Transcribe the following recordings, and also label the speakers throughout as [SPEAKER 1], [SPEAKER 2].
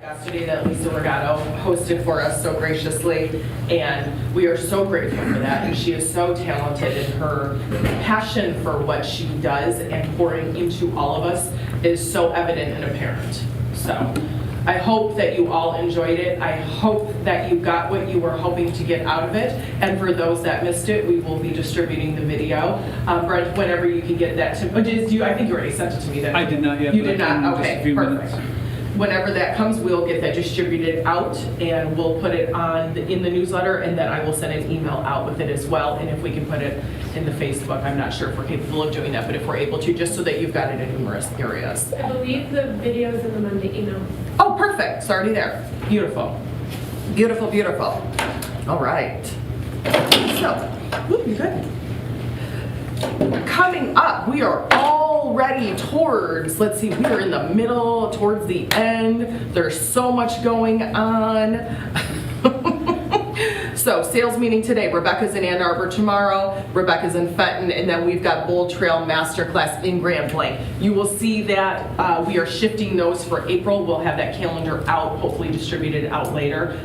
[SPEAKER 1] Yesterday that Lisa Regato hosted for us so graciously, and we are so grateful for that. And she is so talented, and her passion for what she does and pouring into all of us is so evident and apparent. So I hope that you all enjoyed it. I hope that you got what you were hoping to get out of it. And for those that missed it, we will be distributing the video. Brent, whenever you can get that to, I think you already sent it to me.
[SPEAKER 2] I did not yet.
[SPEAKER 1] You did not? Okay, perfect.
[SPEAKER 2] Minutes.
[SPEAKER 1] Whenever that comes, we'll get that distributed out, and we'll put it in the newsletter, and then I will send an email out with it as well. And if we can put it in the Facebook, I'm not sure if we're capable of doing that, but if we're able to, just so that you've got it in numerous areas.
[SPEAKER 3] I believe the video's in the Monday email.
[SPEAKER 1] Oh, perfect. It's already there. Beautiful. Beautiful, beautiful. All right. So, you're good. Coming up, we are already towards, let's see, we are in the middle, towards the end. There's so much going on. So, sales meeting today. Rebecca's in Ann Arbor tomorrow. Rebecca's in Fenton, and then we've got Bold Trail Masterclass in Grand Blanc. You will see that we are shifting those for April. We'll have that calendar out, hopefully distributed out later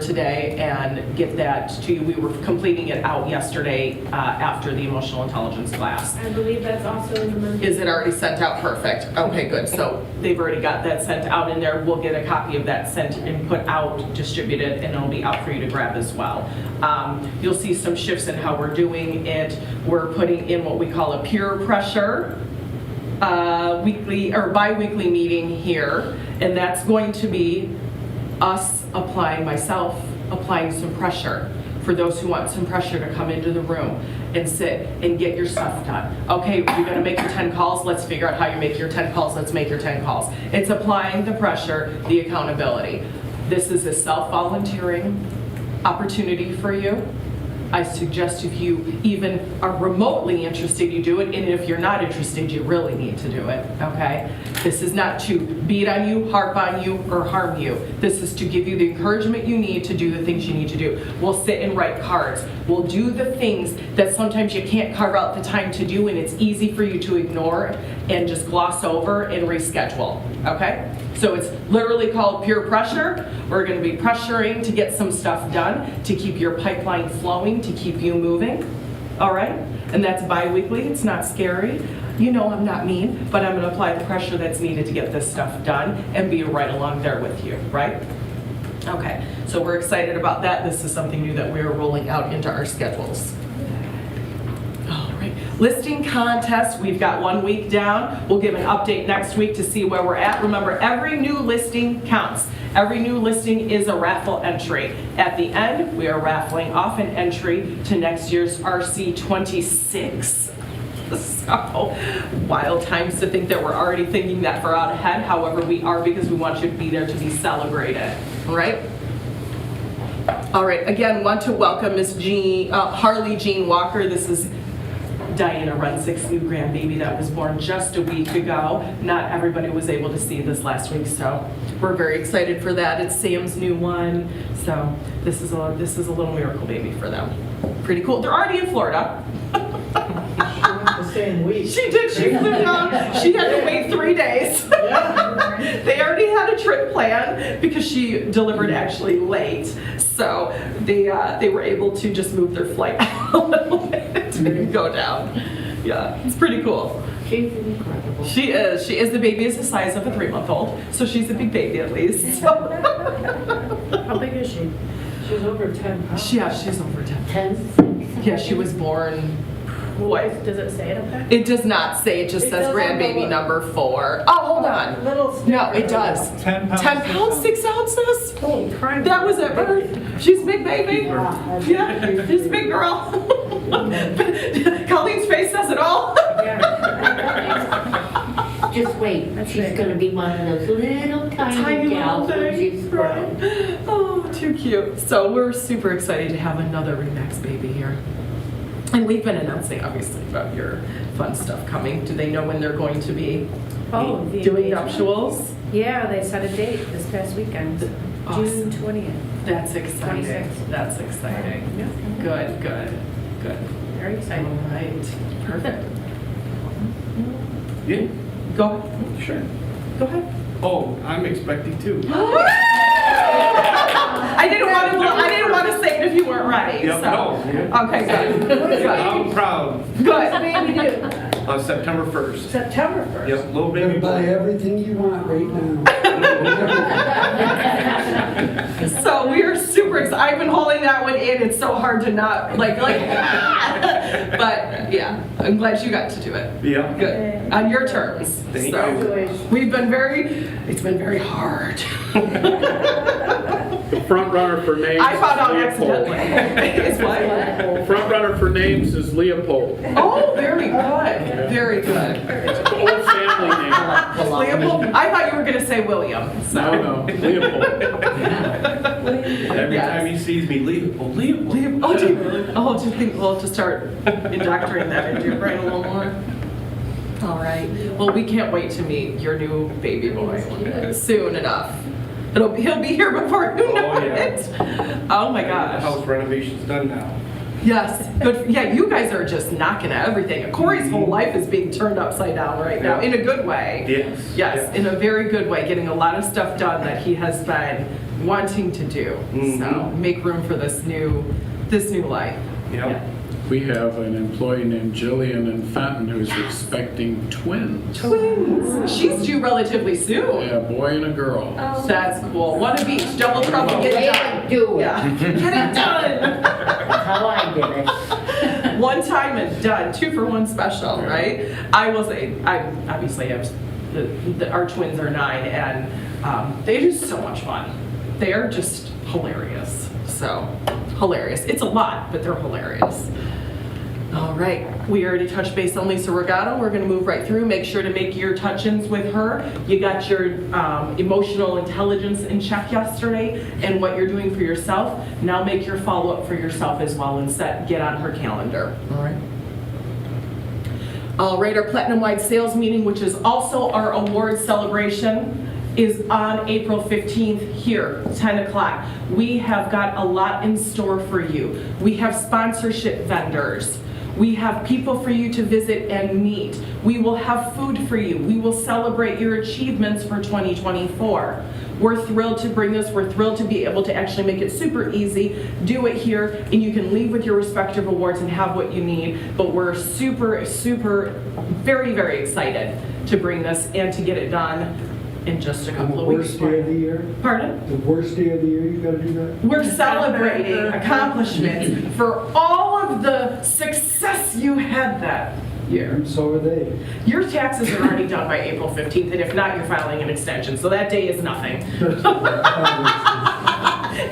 [SPEAKER 1] today, and get that to you. We were completing it out yesterday after the emotional intelligence class.
[SPEAKER 3] I believe that's also in the Monday.
[SPEAKER 1] Is it already sent out? Perfect. Okay, good. So they've already got that sent out in there. We'll get a copy of that sent and put out, distributed, and it'll be out for you to grab as well. You'll see some shifts in how we're doing it. We're putting in what we call a peer pressure weekly or bi-weekly meeting here, and that's going to be us myself applying some pressure for those who want some pressure to come into the room and sit and get your stuff done. Okay, you're gonna make your 10 calls, let's figure out how you make your 10 calls, let's make your 10 calls. It's applying the pressure, the accountability. This is a self-volunteering opportunity for you. I suggest if you even are remotely interested, you do it, and if you're not interested, you really need to do it, okay? This is not to beat on you, harp on you, or harm you. This is to give you the encouragement you need to do the things you need to do. We'll sit and write cards. We'll do the things that sometimes you can't carve out the time to do, and it's easy for you to ignore and just gloss over and reschedule, okay? So it's literally called peer pressure. We're going to be pressuring to get some stuff done, to keep your pipeline flowing, to keep you moving, all right? And that's bi-weekly. It's not scary. You know I'm not mean, but I'm going to apply the pressure that's needed to get this stuff done and be right along there with you, right? Okay, so we're excited about that. This is something new that we're rolling out into our schedules. Listing contest, we've got 1 week down. We'll give an update next week to see where we're at. Remember, every new listing counts. Every new listing is a raffle entry. At the end, we are raffling off an entry to next year's RC26. So, wild times to think that we're already thinking that far out ahead. However, we are, because we want you to be there to be celebrated, right? All right, again, want to welcome Miss Harley Jean Walker. This is Diana Runsick's new grandbaby that was born just a week ago. Not everybody was able to see this last week, so we're very excited for that. It's Sam's new one, so this is a little miracle baby for them. Pretty cool. They're already in Florida.
[SPEAKER 4] The same week.
[SPEAKER 1] She did. She flew down. She had to wait 3 days. They already had a trip planned because she delivered actually late, so they were able to just move their flight a little bit and go down. Yeah, it's pretty cool.
[SPEAKER 4] She's incredible.
[SPEAKER 1] She is. She is. The baby is the size of a 3-month-old, so she's a big baby at least. So.
[SPEAKER 4] How big is she? She's over 10 pounds.
[SPEAKER 1] Yeah, she's over 10.
[SPEAKER 4] 10?
[SPEAKER 1] Yeah, she was born. What?
[SPEAKER 3] Does it say it up there?
[SPEAKER 1] It does not say. It just says grandbaby number 4. Oh, hold on. No, it does.
[SPEAKER 2] 10 pounds.
[SPEAKER 1] 10 pounds, 6 ounces?
[SPEAKER 4] Holy crap.
[SPEAKER 1] That was at birth. She's a big baby. Yeah, she's a big girl. Colleen's face says it all.
[SPEAKER 5] Just wait, she's gonna be one of those little tiny gals when she's grown.
[SPEAKER 1] Oh, too cute. So we're super excited to have another Remax baby here. And we've been announcing, obviously, about your fun stuff coming. Do they know when they're going to be
[SPEAKER 3] The
[SPEAKER 1] doing
[SPEAKER 3] engagement.
[SPEAKER 1] nuptials?
[SPEAKER 3] Yeah, they set a date this past weekend,
[SPEAKER 1] Awesome.
[SPEAKER 3] June 20th.
[SPEAKER 1] That's exciting.
[SPEAKER 3] 26th.
[SPEAKER 1] That's exciting.
[SPEAKER 3] Yeah.
[SPEAKER 1] Good, good, good.
[SPEAKER 3] Very
[SPEAKER 1] All
[SPEAKER 3] exciting.
[SPEAKER 1] right, perfect.
[SPEAKER 2] Yeah,
[SPEAKER 1] Go ahead.
[SPEAKER 2] sure.
[SPEAKER 1] Go ahead.
[SPEAKER 2] Oh, I'm expecting too.
[SPEAKER 1] I didn't want to say it if you weren't ready,
[SPEAKER 2] Yep,
[SPEAKER 1] so.
[SPEAKER 2] no.
[SPEAKER 1] Okay, good, good,
[SPEAKER 2] I'm proud.
[SPEAKER 1] good.
[SPEAKER 4] Baby do.
[SPEAKER 2] September 1st.
[SPEAKER 4] September 1st.
[SPEAKER 2] Yep, little baby
[SPEAKER 6] Gonna buy
[SPEAKER 2] boy.
[SPEAKER 6] everything you want right now.
[SPEAKER 1] So we are super excited. I've been holding that one in. It's so hard to not like. But yeah, I'm glad you got to do it.
[SPEAKER 2] Yeah.
[SPEAKER 1] Good on your terms.
[SPEAKER 2] Thank
[SPEAKER 1] So
[SPEAKER 2] you.
[SPEAKER 1] we've been it's been very hard.
[SPEAKER 7] The front runner for names
[SPEAKER 1] I found out
[SPEAKER 7] is
[SPEAKER 1] accidentally.
[SPEAKER 7] Leopold.
[SPEAKER 1] It's what?
[SPEAKER 7] Front runner for names is Leopold.
[SPEAKER 1] Oh, very good. Very good.
[SPEAKER 7] It's an old family name.
[SPEAKER 1] Leopold. I thought you were going to say William. So.
[SPEAKER 7] No, Leopold.
[SPEAKER 2] Every
[SPEAKER 1] Yes.
[SPEAKER 2] time he sees me, Leopold.
[SPEAKER 1] Do you think we'll just start indoctrinating that into your brain a little more? All right. Well, we can't wait to meet your new baby boy soon enough. He'll be here before you know
[SPEAKER 2] Oh, yeah.
[SPEAKER 1] it. Oh my
[SPEAKER 2] The
[SPEAKER 1] gosh.
[SPEAKER 2] house renovation's done now.
[SPEAKER 1] Yes. Good. Yeah, you guys are just knocking at everything. Corey's whole life is being turned upside down right now,
[SPEAKER 2] Yeah.
[SPEAKER 1] in a good way.
[SPEAKER 2] Yes.
[SPEAKER 1] Yes, in a very good way, getting a lot of stuff done that he has been wanting to do. So
[SPEAKER 2] Mhm.
[SPEAKER 1] make room for this new life.
[SPEAKER 2] Yep.
[SPEAKER 7] We have an employee named Jillian in Fenton who's expecting twins.
[SPEAKER 1] Twins. She's due relatively soon.
[SPEAKER 7] Yeah, a boy and a girl.
[SPEAKER 1] That's cool. One of each, double trouble, get
[SPEAKER 5] Way
[SPEAKER 1] it
[SPEAKER 5] to
[SPEAKER 1] done.
[SPEAKER 5] do it.
[SPEAKER 1] Yeah, get it done.
[SPEAKER 5] That's how I did it.
[SPEAKER 1] One time and done, 2 for 1 special, right? I will say, I obviously have, our twins are 9 and they're just so much fun. They are just hilarious. So, hilarious. It's a lot, but they're hilarious. All right, we already touched base on Lisa Regato. We're gonna move right through. Make sure to make your touch-ins with her. You got your emotional intelligence in check yesterday and what you're doing for yourself. Now make your follow-up for yourself as well and get on her calendar, all right? All right, our Platinum-wide sales meeting, which is also our award celebration, is on April 15th here, 10 o'clock. We have got a lot in store for you. We have sponsorship vendors. We have people for you to visit and meet. We will have food for you. We will celebrate your achievements for 2024. We're thrilled to bring this. We're thrilled to be able to actually make it super easy. Do it here, and you can leave with your respective awards and have what you need. But we're super, very, very excited to bring this and to get it done in just a
[SPEAKER 6] On
[SPEAKER 1] couple
[SPEAKER 6] the
[SPEAKER 1] of weeks.
[SPEAKER 6] worst day of the year?
[SPEAKER 1] Pardon?
[SPEAKER 6] The worst day of the year, you gotta do that?
[SPEAKER 1] We're celebrating accomplishments for all of the success you had that year.
[SPEAKER 6] And so are they.
[SPEAKER 1] Your taxes are already done by April 15th, and if not, you're filing an extension, so that day is nothing.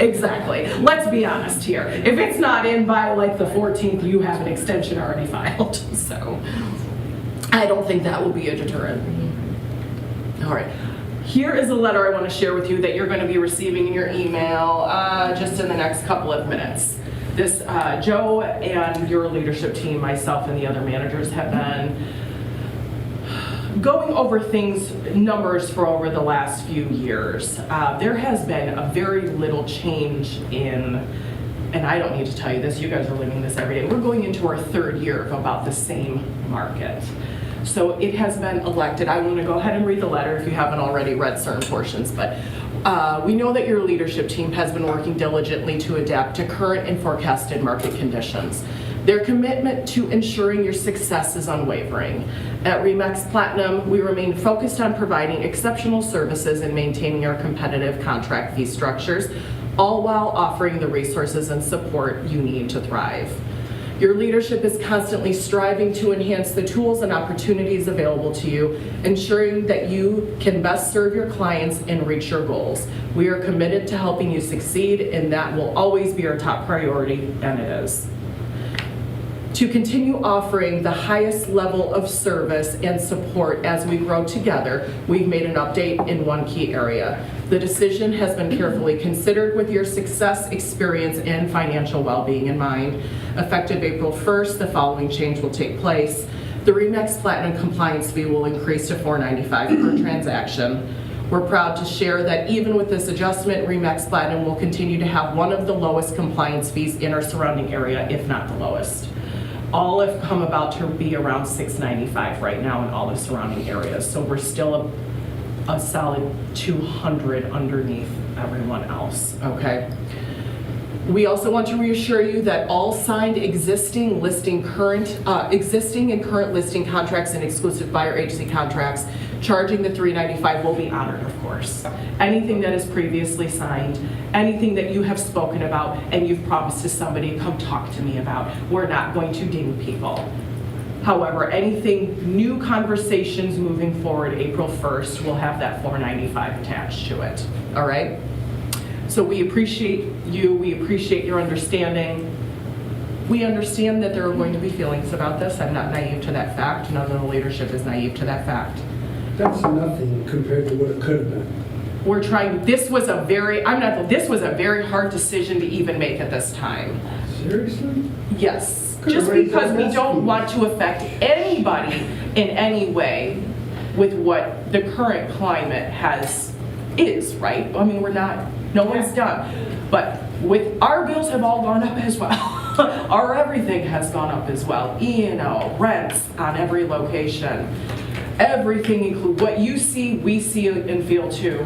[SPEAKER 1] Exactly. Let's be honest here. If it's not in by like the 14th, you have an extension already filed, so I don't think that will be a deterrent. All right. Here is a letter I want to share with you that you're going to be receiving in your email just in the next couple of minutes. This, Joe and your leadership team, myself and the other managers have been going over numbers for over the last few years. There has been a very little change in, and I don't need to tell you this, you guys are living this every day. We're going into our 3rd year of about the same market. So it has been elected. I want to go ahead and read the letter if you haven't already read certain portions, but we know that your leadership team has been working diligently to adapt to current and forecasted market conditions. Their commitment to ensuring your success is unwavering. At RE/MAX Platinum, we remain focused on providing exceptional services and maintaining our competitive contract fee structures, all while offering the resources and support you need to thrive. Your leadership is constantly striving to enhance the tools and opportunities available to you, ensuring that you can best serve your clients and reach your goals. We are committed to helping you succeed, and that will always be our top priority, and it is. To continue offering the highest level of service and support as we grow together, we've made an update in one key area. The decision has been carefully considered with your success, experience, and financial well-being in mind. Effective April 1st, the following change will take place. The RE/MAX Platinum compliance fee will increase to $4.95 per transaction. We're proud to share that even with this adjustment, RE/MAX Platinum will continue to have one of the lowest compliance fees in our surrounding area, if not the lowest. All have come about to be around $6.95 right now in all the surrounding areas. So we're still a solid 200 underneath everyone else, okay? We also want to reassure you that all signed existing and current listing contracts and exclusive buyer agency contracts charging the $395 will be honored, of course. Anything that is previously signed, anything that you have spoken about and you've promised to somebody, come talk to me about. We're not going to ding people. However, anything, new conversations moving forward, April 1st, will have that $495 attached to it, all right? So we appreciate you, we appreciate your understanding. We understand that there are going to be feelings about this. I'm not naive to that fact. None of the leadership is naive to that fact.
[SPEAKER 6] That's nothing compared to what it could have been.
[SPEAKER 1] We're trying, this was a very hard decision to even make at this time.
[SPEAKER 6] Seriously?
[SPEAKER 1] Yes,
[SPEAKER 6] Could've
[SPEAKER 1] just
[SPEAKER 6] raised
[SPEAKER 1] because
[SPEAKER 6] those
[SPEAKER 1] we
[SPEAKER 6] fees.
[SPEAKER 1] don't want to affect anybody in any way with what the current climate is, right? I mean, no one's done. But with, our bills have all gone up as well. Our everything has gone up as well. E&O, rents on every location. Everything include what you see, we see and feel too.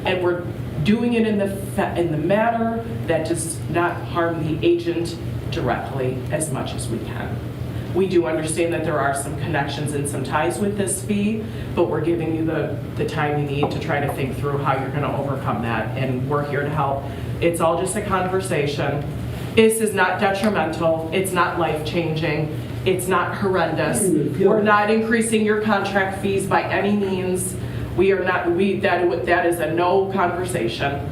[SPEAKER 1] And we're doing it in the manner that does not harm the agent directly as much as we can. We do understand that there are some connections and some ties with this fee, but we're giving you the time you need to try to think through how you're gonna overcome that, and we're here to help. It's all just a conversation. This is not detrimental, it's not life-changing, it's not horrendous. We're not increasing your contract fees by any means. We are not, that is a no conversation,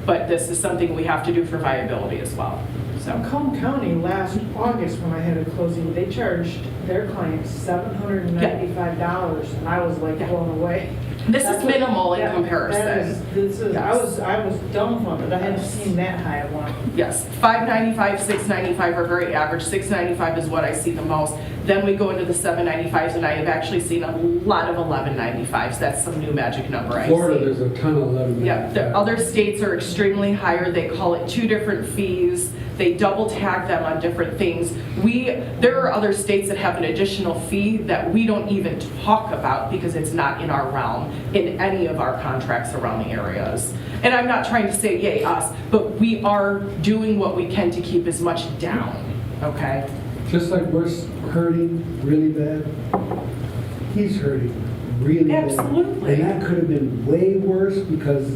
[SPEAKER 1] but this is something we have to do for viability as well. So.
[SPEAKER 4] Macomb County last August, when I had a closing, they charged their clients $795, and I was like blown away.
[SPEAKER 1] This
[SPEAKER 4] That's
[SPEAKER 1] is
[SPEAKER 4] what-
[SPEAKER 1] minimal in
[SPEAKER 4] that-
[SPEAKER 1] comparison.
[SPEAKER 4] I was dumbfounded. I hadn't seen that high of one.
[SPEAKER 1] Yes, $595, $695 are very average. $695 is what I see the most. Then we go into the $795s, and I have actually seen a lot of $1195s. That's some new magic number I see.
[SPEAKER 6] Florida, there's a ton of 11.
[SPEAKER 1] Yeah, the other states are extremely higher. They call it 2 different fees. They double tag them on different things. There are other states that have an additional fee that we don't even talk about because it's not in our realm in any of our contracts around the areas. And I'm not trying to say yay us, but we are doing what we can to keep as much down, okay?
[SPEAKER 6] Just like we're hurting really bad, he's hurting really bad.
[SPEAKER 1] Absolutely.
[SPEAKER 6] And that could have been way worse because,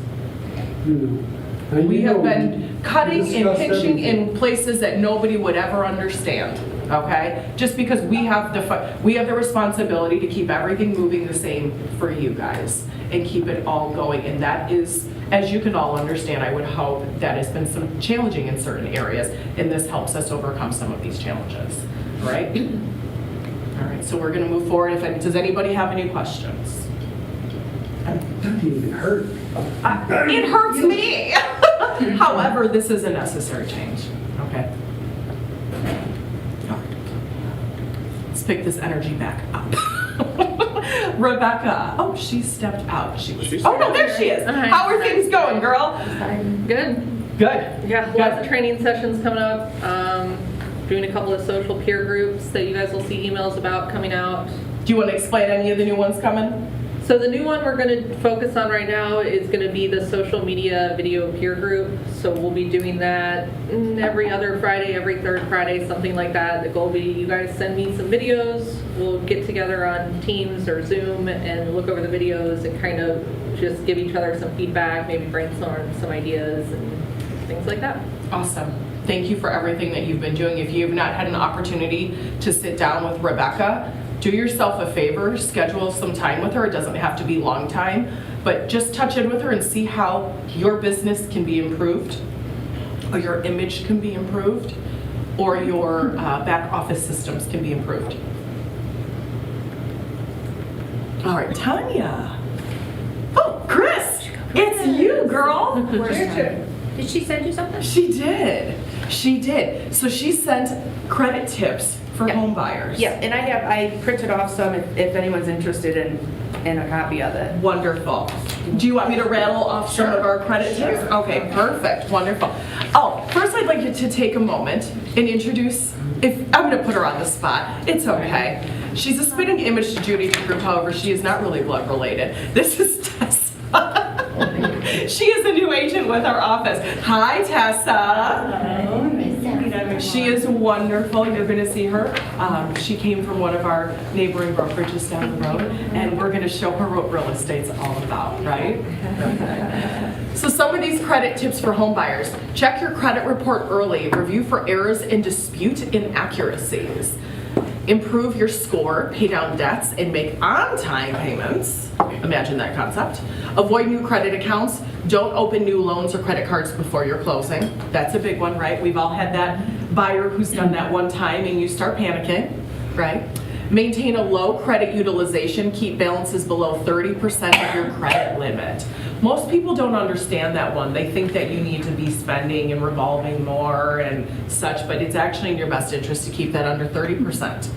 [SPEAKER 6] you know. and
[SPEAKER 1] We
[SPEAKER 6] you
[SPEAKER 1] have
[SPEAKER 6] know,
[SPEAKER 1] been cutting and
[SPEAKER 6] discussed
[SPEAKER 1] pinching
[SPEAKER 6] everything.
[SPEAKER 1] in places that nobody would ever understand, okay? Just because we have the responsibility to keep everything moving the same for you guys and keep it all going. And that is, as you can all understand, I would hope that has been some challenging in certain areas, and this helps us overcome some of these challenges, right? All right, so we're gonna move forward. Does anybody have any questions?
[SPEAKER 6] That didn't even hurt.
[SPEAKER 1] It hurts me. However, this is a necessary change, okay? Let's pick this energy back up. Rebecca, oh, she stepped out. Oh, no, there she is.
[SPEAKER 8] Hi.
[SPEAKER 1] How are things going, girl?
[SPEAKER 8] Good.
[SPEAKER 1] Good.
[SPEAKER 8] Yeah, lots of training sessions coming up. Doing a couple of social peer groups that you guys will see emails about coming out.
[SPEAKER 1] Do you want to explain any of the new ones coming?
[SPEAKER 8] So the new one we're going to focus on right now is going to be the social media video peer group. So we'll be doing that every other Friday, every third Friday, something like that. The goal will be you guys send me some videos. We'll get together on Teams or Zoom and look over the videos and kind of just give each other some feedback, maybe brainstorm some ideas and things like that.
[SPEAKER 1] Awesome. Thank you for everything that you've been doing. If you have not had an opportunity to sit down with Rebecca, do yourself a favor, schedule some time with her. It doesn't have to be long time, but just touch in with her and see how your business can be improved, or your image can be improved, or your back office systems can be improved. All right, Tanya. Oh, Chris, it's you, girl.
[SPEAKER 3] Did she send you something?
[SPEAKER 1] She did. She did. So she sent credit tips for home buyers.
[SPEAKER 9] Yeah, and I printed off some if anyone's interested in a copy of it.
[SPEAKER 1] Wonderful. Do you want me to rattle off some of our credit tips? Okay, perfect. Wonderful. Oh, first I'd like you to take a moment and introduce, I'm going to put her on the spot. It's okay. She's a spitting image to Judy group, however, she is not really blood related. This is Tessa. She is a new agent with our office. Hi, Tessa. She is wonderful. You're going to see her. She came from one of our neighboring brokerages down the road, and we're going to show her what real estate's all about, right? So some of these credit tips for home buyers. Check your credit report early. Review for errors and dispute inaccuracies. Improve your score, pay down debts, and make on-time payments. Imagine that concept. Avoid new credit accounts. Don't open new loans or credit cards before you're closing. That's a big one, right? We've all had that buyer who's done that one time and you start panicking, right? Maintain a low credit utilization. Keep balances below 30% of your credit limit. Most people don't understand that one. They think that you need to be spending and revolving more and such, but it's actually in your best interest to keep that under 30%.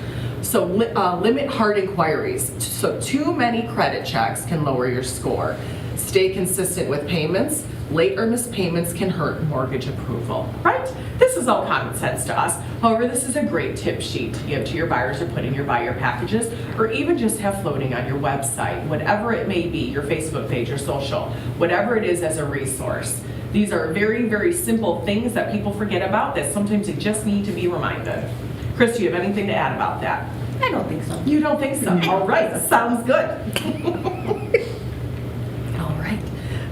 [SPEAKER 1] So limit hard inquiries. So too many credit checks can lower your score. Stay consistent with payments. Late or missed payments can hurt mortgage approval, right? This is all common sense to us. However, this is a great tip sheet to give to your buyers or put in your buyer packages, or even just have floating on your website, whatever it may be, your Facebook page, your social, whatever it is as a resource. These are very, very simple things that people forget about that sometimes they just need to be reminded. Chris, do you have anything to add about that?
[SPEAKER 3] I don't think so.
[SPEAKER 1] You don't think so? All right, sounds good. All right,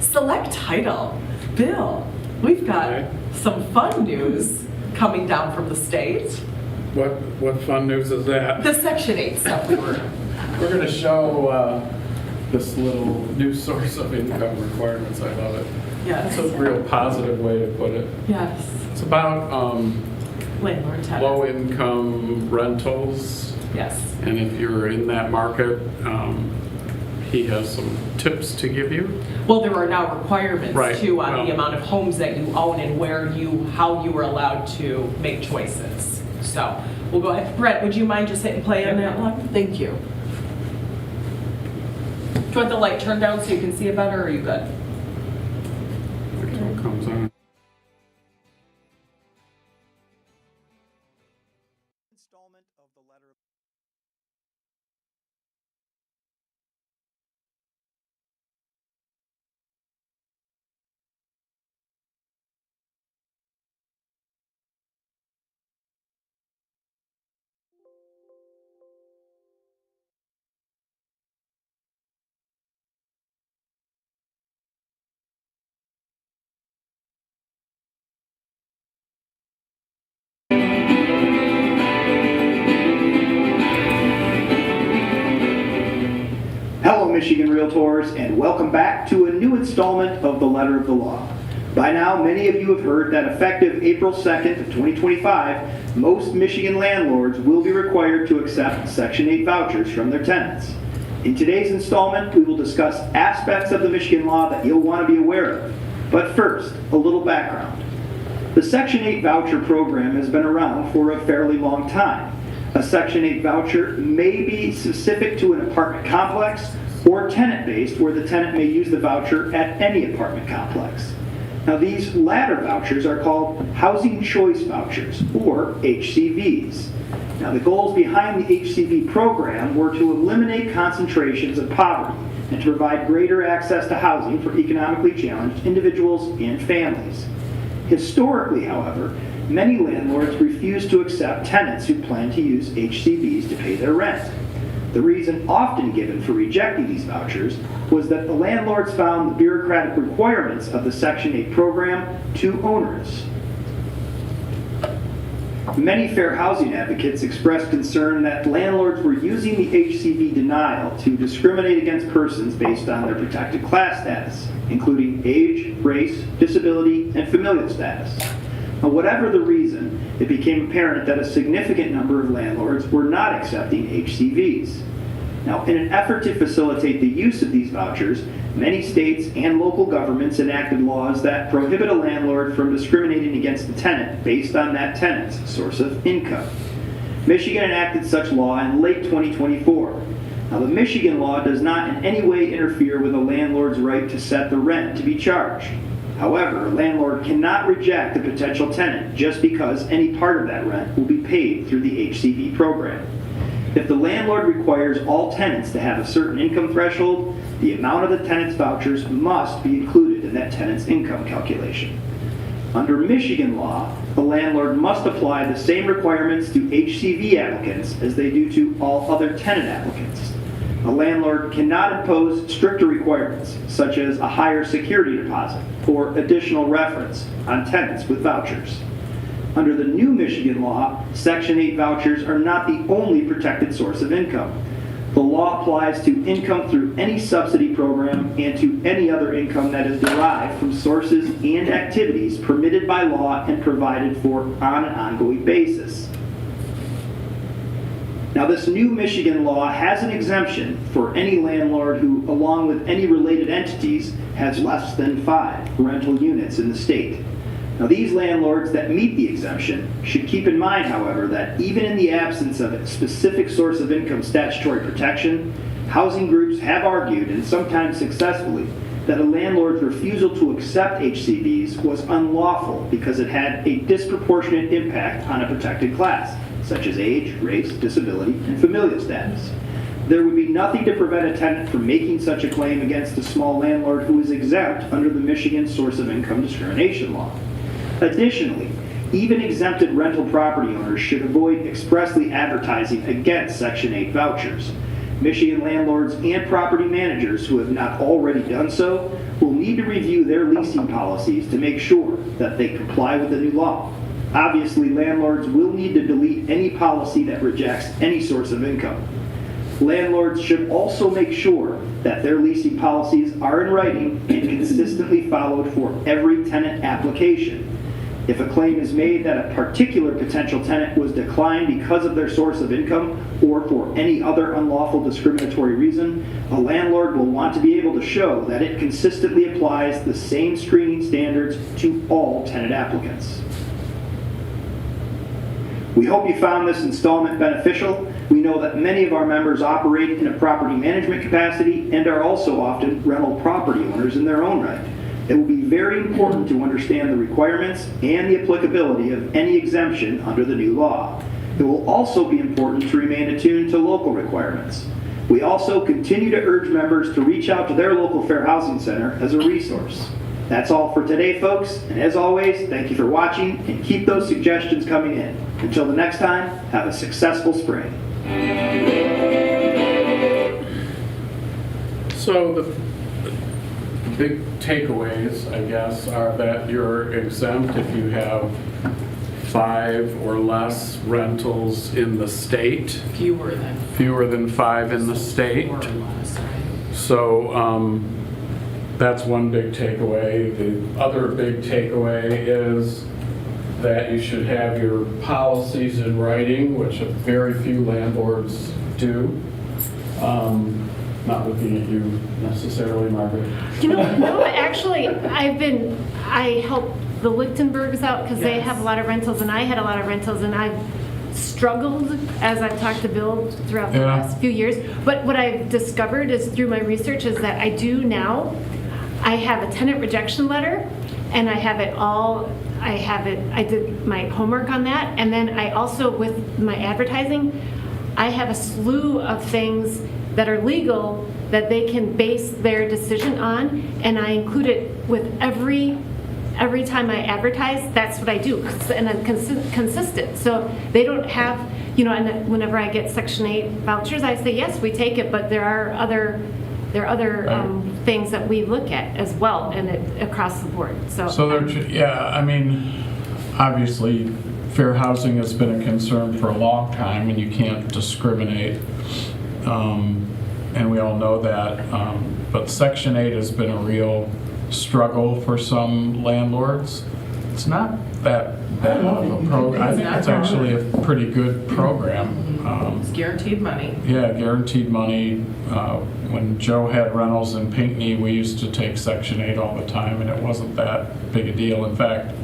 [SPEAKER 1] select title. Bill, we've got some fun news coming down from the state.
[SPEAKER 7] What fun news is that?
[SPEAKER 1] The Section 8 stuff we were.
[SPEAKER 7] We're going to show this little new source of income requirements. I love it.
[SPEAKER 1] Yes.
[SPEAKER 7] It's a real positive way to put it.
[SPEAKER 1] Yes.
[SPEAKER 7] It's about
[SPEAKER 1] Landlord tenant.
[SPEAKER 7] low-income rentals.
[SPEAKER 1] Yes.
[SPEAKER 7] And if you're in that market, he has some tips to give you.
[SPEAKER 1] Well, there are now requirements
[SPEAKER 7] Right,
[SPEAKER 1] too on the
[SPEAKER 7] well-
[SPEAKER 1] amount of homes that you own and how you are allowed to make choices. So we'll go ahead. Brett, would you mind just hitting play on that one? Thank you. Do you want the light turned down so you can see it better, or are you good?
[SPEAKER 7] Until it comes on.
[SPEAKER 10] Installment of the letter. Hello, Michigan Realtors, and welcome back to a new installment of the Letter of the Law. By now, many of you have heard that effective April 2nd of 2025, most Michigan landlords will be required to accept Section 8 vouchers from their tenants. In today's installment, we will discuss aspects of the Michigan law that you'll want to be aware of. But first, a little background. The Section 8 voucher program has been around for a fairly long time. A Section 8 voucher may be specific to an apartment complex or tenant-based, where the tenant may use the voucher at any apartment complex. Now, these latter vouchers are called Housing Choice Vouchers, or HCVs. Now, the goals behind the HCV program were to eliminate concentrations of poverty and to provide greater access to housing for economically challenged individuals and families. Historically, however, many landlords refuse to accept tenants who plan to use HCVs to pay their rent. The reason often given for rejecting these vouchers was that the landlords found the bureaucratic requirements of the Section 8 program too onerous. Many fair housing advocates expressed concern that landlords were using the HCV denial to discriminate against persons based on their protected class status, including age, race, disability, and familial status. Now, whatever the reason, it became apparent that a significant number of landlords were not accepting HCVs. Now, in an effort to facilitate the use of these vouchers, many states and local governments enacted laws that prohibit a landlord from discriminating against the tenant based on that tenant's source of income. Michigan enacted such law in late 2024. Now, the Michigan law does not in any way interfere with a landlord's right to set the rent to be charged. However, a landlord cannot reject a potential tenant just because any part of that rent will be paid through the HCV program. If the landlord requires all tenants to have a certain income threshold, the amount of the tenant's vouchers must be included in that tenant's income calculation. Under Michigan law, the landlord must apply the same requirements to HCV applicants as they do to all other tenant applicants. A landlord cannot impose stricter requirements, such as a higher security deposit or additional reference on tenants with vouchers. Under the new Michigan law, Section 8 vouchers are not the only protected source of income. The law applies to income through any subsidy program and to any other income that is derived from sources and activities permitted by law and provided for on an ongoing basis. Now, this new Michigan law has an exemption for any landlord who, along with any related entities, has less than 5 rental units in the state. Now, these landlords that meet the exemption should keep in mind, however, that even in the absence of a specific source of income statutory protection, housing groups have argued, and sometimes successfully, that a landlord's refusal to accept HCVs was unlawful because it had a disproportionate impact on a protected class, such as age, race, disability, and familial status. There would be nothing to prevent a tenant from making such a claim against a small landlord who is exempt under the Michigan source of income discrimination law. Additionally, even exempted rental property owners should avoid expressly advertising against Section 8 vouchers. Michigan landlords and property managers who have not already done so will need to review their leasing policies to make sure that they comply with the new law. Obviously, landlords will need to delete any policy that rejects any source of income. Landlords should also make sure that their leasing policies are in writing and consistently followed for every tenant application. If a claim is made that a particular potential tenant was declined because of their source of income or for any other unlawful discriminatory reason, a landlord will want to be able to show that it consistently applies the same screening standards to all tenant applicants. We hope you found this installment beneficial. We know that many of our members operate in a property management capacity and are also often rental property owners in their own right. It will be very important to understand the requirements and the applicability of any exemption under the new law. It will also be important to remain attuned to local requirements. We also continue to urge members to reach out to their local fair housing center as a resource. That's all for today, folks, and as always, thank you for watching and keep those suggestions coming in. Until the next time, have a successful spring.
[SPEAKER 7] So the big takeaways, I guess, are that you're exempt if you have 5 or less rentals in the state.
[SPEAKER 1] Fewer than
[SPEAKER 7] 5 in the state.
[SPEAKER 1] More or less, right?
[SPEAKER 7] So that's one big takeaway. The other big takeaway is that you should have your policies in writing, which very few landlords do. Not looking at you necessarily, Margaret.
[SPEAKER 3] No, actually, I help the Lichtenbergs out because they have a lot of rentals and I had a lot of rentals and I've struggled as I've talked to Bill throughout the last few years. But what I've discovered is through my research is that I do now, I have a tenant rejection letter and I have it all, I did my homework on that. And then I also, with my advertising, I have a slew of things that are legal that they can base their decision on, and I include it with every time I advertise. That's what I do, and I'm consistent. So they don't have, and whenever I get Section 8 vouchers, I say yes, we take it, but there are other things that we look at as well, and across the board. So
[SPEAKER 7] obviously, fair housing has been a concern for a long time, and you can't discriminate. And we all know that, but Section 8 has been a real struggle for some landlords. It's not that bad of a program. I think it's actually a pretty good program.
[SPEAKER 1] It's guaranteed money.
[SPEAKER 7] Yeah, guaranteed money. When Joe had rentals in Pinckney, we used to take Section 8 all the time, and it wasn't that big a deal. In fact,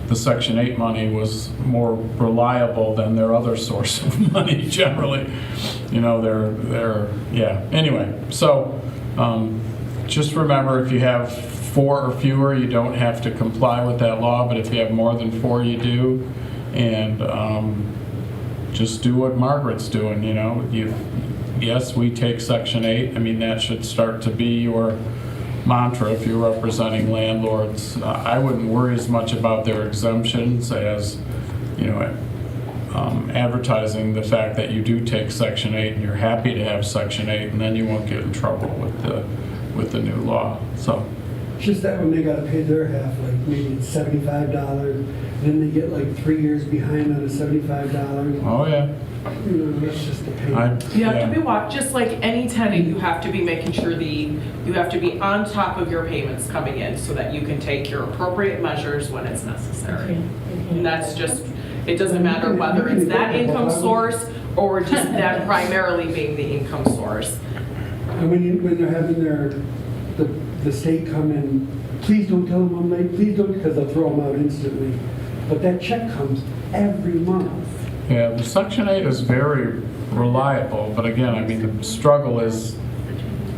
[SPEAKER 7] the Section 8 money was more reliable than their other source of money generally. Anyway, so just remember, if you have 4 or fewer, you don't have to comply with that law, but if you have more than 4, you do. And just do what Margaret's doing, you know? Yes, we take Section 8. I mean, that should start to be your mantra if you're representing landlords. I wouldn't worry as much about their exemptions as, you know, advertising the fact that you do take Section 8 and you're happy to have Section 8, and then you won't get in trouble with the new law. So.
[SPEAKER 6] It's just that when they gotta pay their half, like maybe it's $75, then they get like 3 years behind on the $75.
[SPEAKER 7] Oh, yeah.
[SPEAKER 6] You know, that's just a pain.
[SPEAKER 1] You have to be just like any tenant, you have to be making sure you have to be on top of your payments coming in so that you can take your appropriate measures when it's necessary. And that's just, it doesn't matter whether it's that income source or just that primarily being the income source.
[SPEAKER 6] And when they're having the state come in, please don't tell them I'm late, please don't, because they'll throw them out instantly. But that check comes every month.
[SPEAKER 7] Yeah, the Section 8 is very reliable, but again, I mean, the struggle is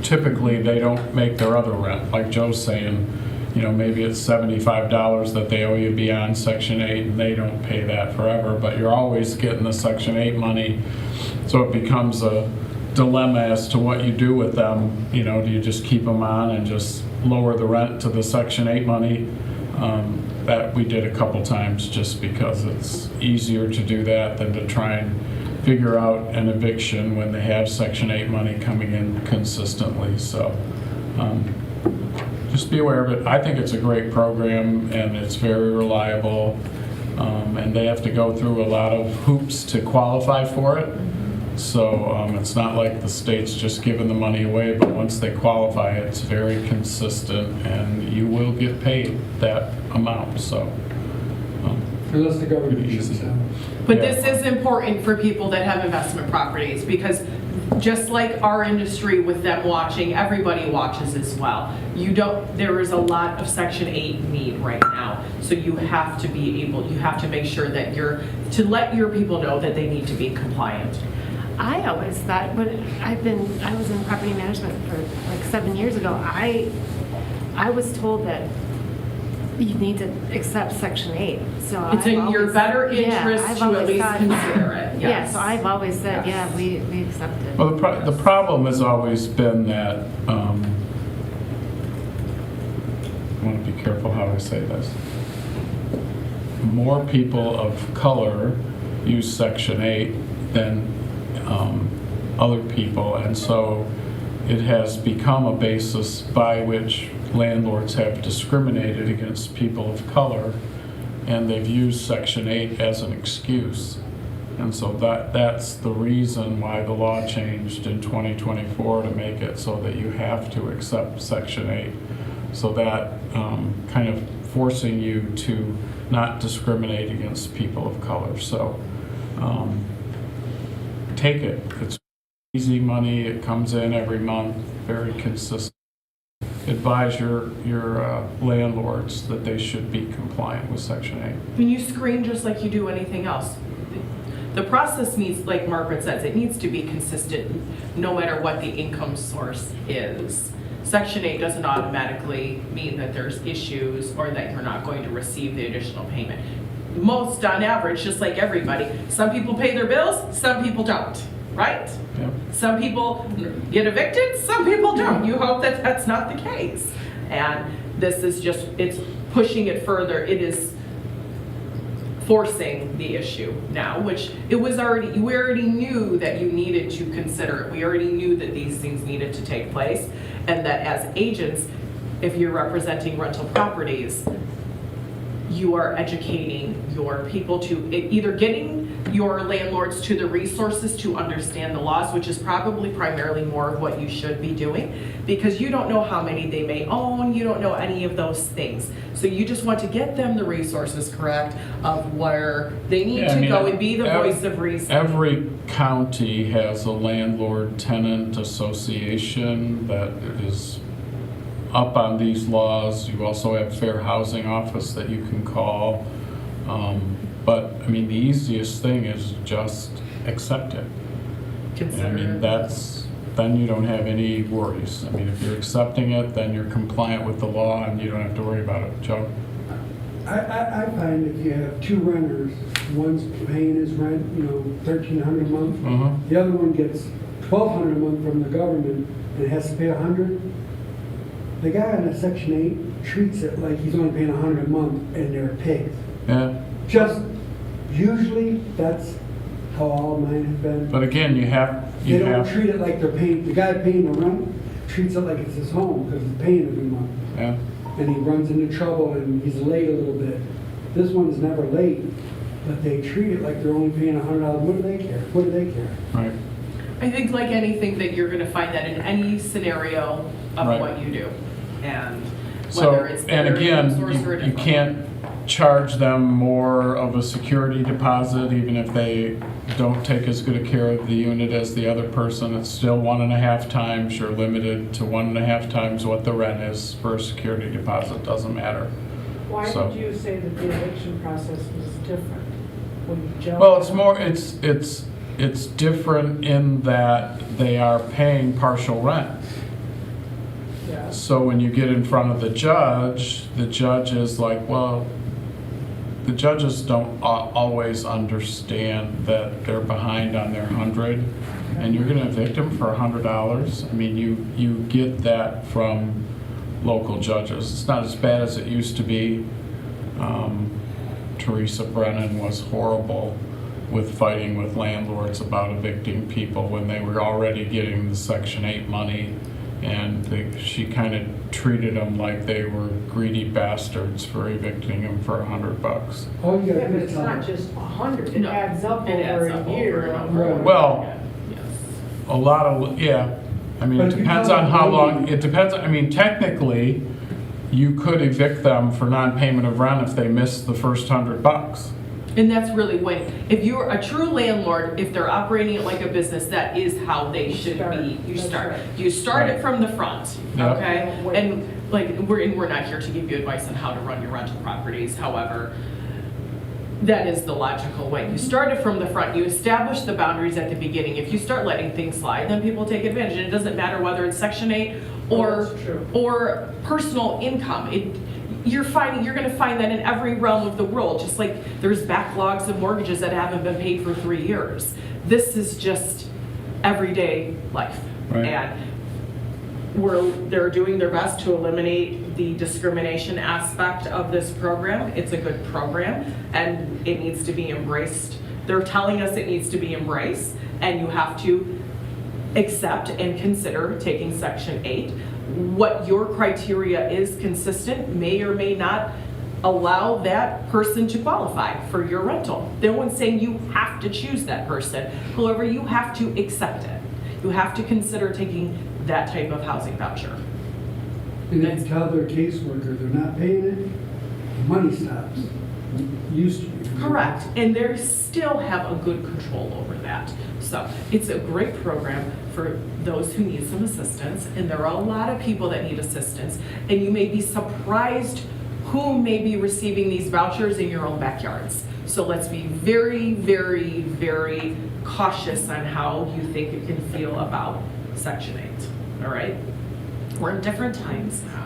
[SPEAKER 7] typically they don't make their other rent. Like Joe's saying, you know, maybe it's $75 that they owe you beyond Section 8 and they don't pay that forever, but you're always getting the Section 8 money. So it becomes a dilemma as to what you do with them. You know, do you just keep them on and just lower the rent to the Section 8 money? That we did a couple times just because it's easier to do that than to try and figure out an eviction when they have Section 8 money coming in consistently. So just be aware of it. I think it's a great program and it's very reliable, and they have to go through a lot of hoops to qualify for it. So it's not like the state's just giving the money away, but once they qualify, it's very consistent and you will get paid that amount. So
[SPEAKER 6] Unless the government
[SPEAKER 7] easy.
[SPEAKER 6] shuts down.
[SPEAKER 1] But
[SPEAKER 7] Yeah.
[SPEAKER 1] this is important for people that have investment properties because just like our industry with them watching, everybody watches as well. There is a lot of Section 8 need right now. So you have to make sure that to let your people know that they need to be compliant.
[SPEAKER 3] I always thought, but I was in property management for like 7 years ago. I was told that you need to accept Section 8. So
[SPEAKER 1] It's in your better interest
[SPEAKER 3] I've
[SPEAKER 1] to at
[SPEAKER 3] always
[SPEAKER 1] least
[SPEAKER 3] thought-
[SPEAKER 1] consider it,
[SPEAKER 3] Yeah,
[SPEAKER 1] yes.
[SPEAKER 3] so I've always said,
[SPEAKER 1] Yes.
[SPEAKER 3] yeah, we accept it.
[SPEAKER 7] Well, the problem has always been that, I want to be careful how I say this. More people of color use Section 8 than other people, and so it has become a basis by which landlords have discriminated against people of color, and they've used Section 8 as an excuse. And so that's the reason why the law changed in 2024 to make it so that you have to accept Section 8. So that kind of forcing you to not discriminate against people of color. So take it. It's easy money. It comes in every month, very consistent. Advise your landlords that they should be compliant with Section 8.
[SPEAKER 1] When you screen just like you do anything else, the process needs, like Margaret says, it needs to be consistent no matter what the income source is. Section 8 doesn't automatically mean that there's issues or that you're not going to receive the additional payment. Most, on average, just like everybody, some people pay their bills, some people don't, right?
[SPEAKER 7] Yep.
[SPEAKER 1] Some people get evicted, some people don't. You hope that that's not the case. And this is just, it's pushing it further. It is forcing the issue now, which we already knew that you needed to consider it. We already knew that these things needed to take place, and that as agents, if you're representing rental properties, you are educating your people to either getting your landlords to the resources to understand the laws, which is probably primarily more of what you should be doing, because you don't know how many they may own, you don't know any of those things. So you just want to get them the resources, correct, of where they need to go and be the voice of reason.
[SPEAKER 7] Every county has a landlord-tenant association that is up on these laws. You also have Fair Housing Office that you can call. But I mean, the easiest thing is just accept it. I mean, then you don't have any worries. I mean, if you're accepting it, then you're compliant with the law and you don't have to worry about it. Joe?
[SPEAKER 6] I find if you have two renters, one's paying his rent, $1,300 a month,
[SPEAKER 7] Mhm.
[SPEAKER 6] the other one gets $1,200 a month from the government and has to pay $100, the guy on a Section 8 treats it like he's only paying $100 a month and they're pigs.
[SPEAKER 7] Yeah,
[SPEAKER 6] Usually, that's how all mine have been.
[SPEAKER 7] but again,
[SPEAKER 6] They don't treat it like they're paying, the guy paying the rent treats it like it's his home because he's paying every month.
[SPEAKER 7] yeah.
[SPEAKER 6] And he runs into trouble and he's late a little bit. This one's never late, but they treat it like they're only paying $100. What do they care? What do they care?
[SPEAKER 7] Right.
[SPEAKER 1] I think like anything that you're gonna find that in any scenario of
[SPEAKER 7] Right.
[SPEAKER 1] what you do. And
[SPEAKER 7] So,
[SPEAKER 1] whether it's.
[SPEAKER 7] and
[SPEAKER 1] their
[SPEAKER 7] again,
[SPEAKER 1] source or a
[SPEAKER 7] you
[SPEAKER 1] different
[SPEAKER 7] can't charge them more of a security deposit, even if they don't take as good a care of the unit as the other person. It's still 1.5 times, you're limited to 1.5 times what the rent is for a security deposit, doesn't matter.
[SPEAKER 4] Why
[SPEAKER 7] So-
[SPEAKER 4] did you say that the eviction process was different? When Joe-
[SPEAKER 7] Well, it's more, it's different in that they are paying partial rent.
[SPEAKER 4] Yeah.
[SPEAKER 7] So when you get in front of the judge is like, well, the judges don't always understand that they're behind on their 100, and you're gonna evict them for $100. I mean, you get that from local judges. It's not as bad as it used to be. Teresa Brennan was horrible with fighting with landlords about evicting people when they were already getting the Section 8 money, and she kind of treated them like they were greedy bastards for evicting them for $100.
[SPEAKER 6] All you
[SPEAKER 4] Yeah,
[SPEAKER 6] gotta
[SPEAKER 4] but
[SPEAKER 6] do
[SPEAKER 4] it's
[SPEAKER 6] is
[SPEAKER 4] not
[SPEAKER 6] tell them.
[SPEAKER 4] just 100, it
[SPEAKER 1] No,
[SPEAKER 4] adds up
[SPEAKER 1] it adds
[SPEAKER 4] over
[SPEAKER 1] up
[SPEAKER 4] a year.
[SPEAKER 1] over and over.
[SPEAKER 6] Right.
[SPEAKER 7] Well,
[SPEAKER 1] Yes.
[SPEAKER 7] a lot of, yeah, I mean,
[SPEAKER 6] But
[SPEAKER 7] it
[SPEAKER 6] if you
[SPEAKER 7] depends
[SPEAKER 6] tell
[SPEAKER 7] on
[SPEAKER 6] them
[SPEAKER 7] how
[SPEAKER 6] they
[SPEAKER 7] long,
[SPEAKER 6] need-
[SPEAKER 7] it depends, I mean, technically, you could evict them for non-payment of rent if they miss the first $100.
[SPEAKER 1] And that's really when, if you're a true landlord, if they're operating it like a business, that is how they should be. You
[SPEAKER 4] That's
[SPEAKER 1] start.
[SPEAKER 4] right.
[SPEAKER 1] You start it
[SPEAKER 7] Right.
[SPEAKER 1] from the front,
[SPEAKER 7] Yeah.
[SPEAKER 1] okay?
[SPEAKER 4] Wait.
[SPEAKER 1] And like, we're not here to give you advice on how to run your rental properties, however, that is the logical way. You start it from the front, you establish the boundaries at the beginning. If you start letting things slide, then people take advantage. And it doesn't matter whether it's Section 8 or,
[SPEAKER 4] That's true.
[SPEAKER 1] or personal income. You're gonna find that in every realm of the world, just like there's backlogs of mortgages that haven't been paid for 3 years. This is just everyday life.
[SPEAKER 7] Right.
[SPEAKER 1] And they're doing their best to eliminate the discrimination aspect of this program. It's a good program and it needs to be embraced. They're telling us it needs to be embraced, and you have to accept and consider taking Section 8. What your criteria is consistent may or may not allow that person to qualify for your rental. No one's saying you have to choose that person. However, you have to accept it. You have to consider taking that type of housing voucher.
[SPEAKER 6] And if you tell their caseworker they're not paying it, money stops. Used to be.
[SPEAKER 1] Correct, and they still have a good control over that. So it's a great program for those who need some assistance, and there are a lot of people that need assistance, and you may be surprised who may be receiving these vouchers in your own backyards. So let's be very, very, very cautious on how you think you can feel about Section 8, all right? We're in different times now.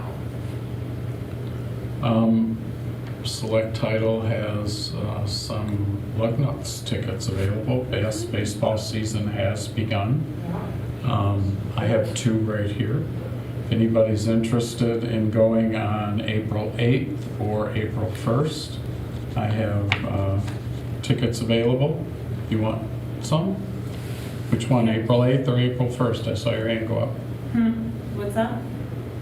[SPEAKER 7] Select Title has some lug nuts tickets available. Baseball season has begun. I have 2 right here. If anybody's interested in going on April 8th or April 1st, I have tickets available. You want some? Which one, April 8th or April 1st? I saw your hand go up.
[SPEAKER 11] What's that?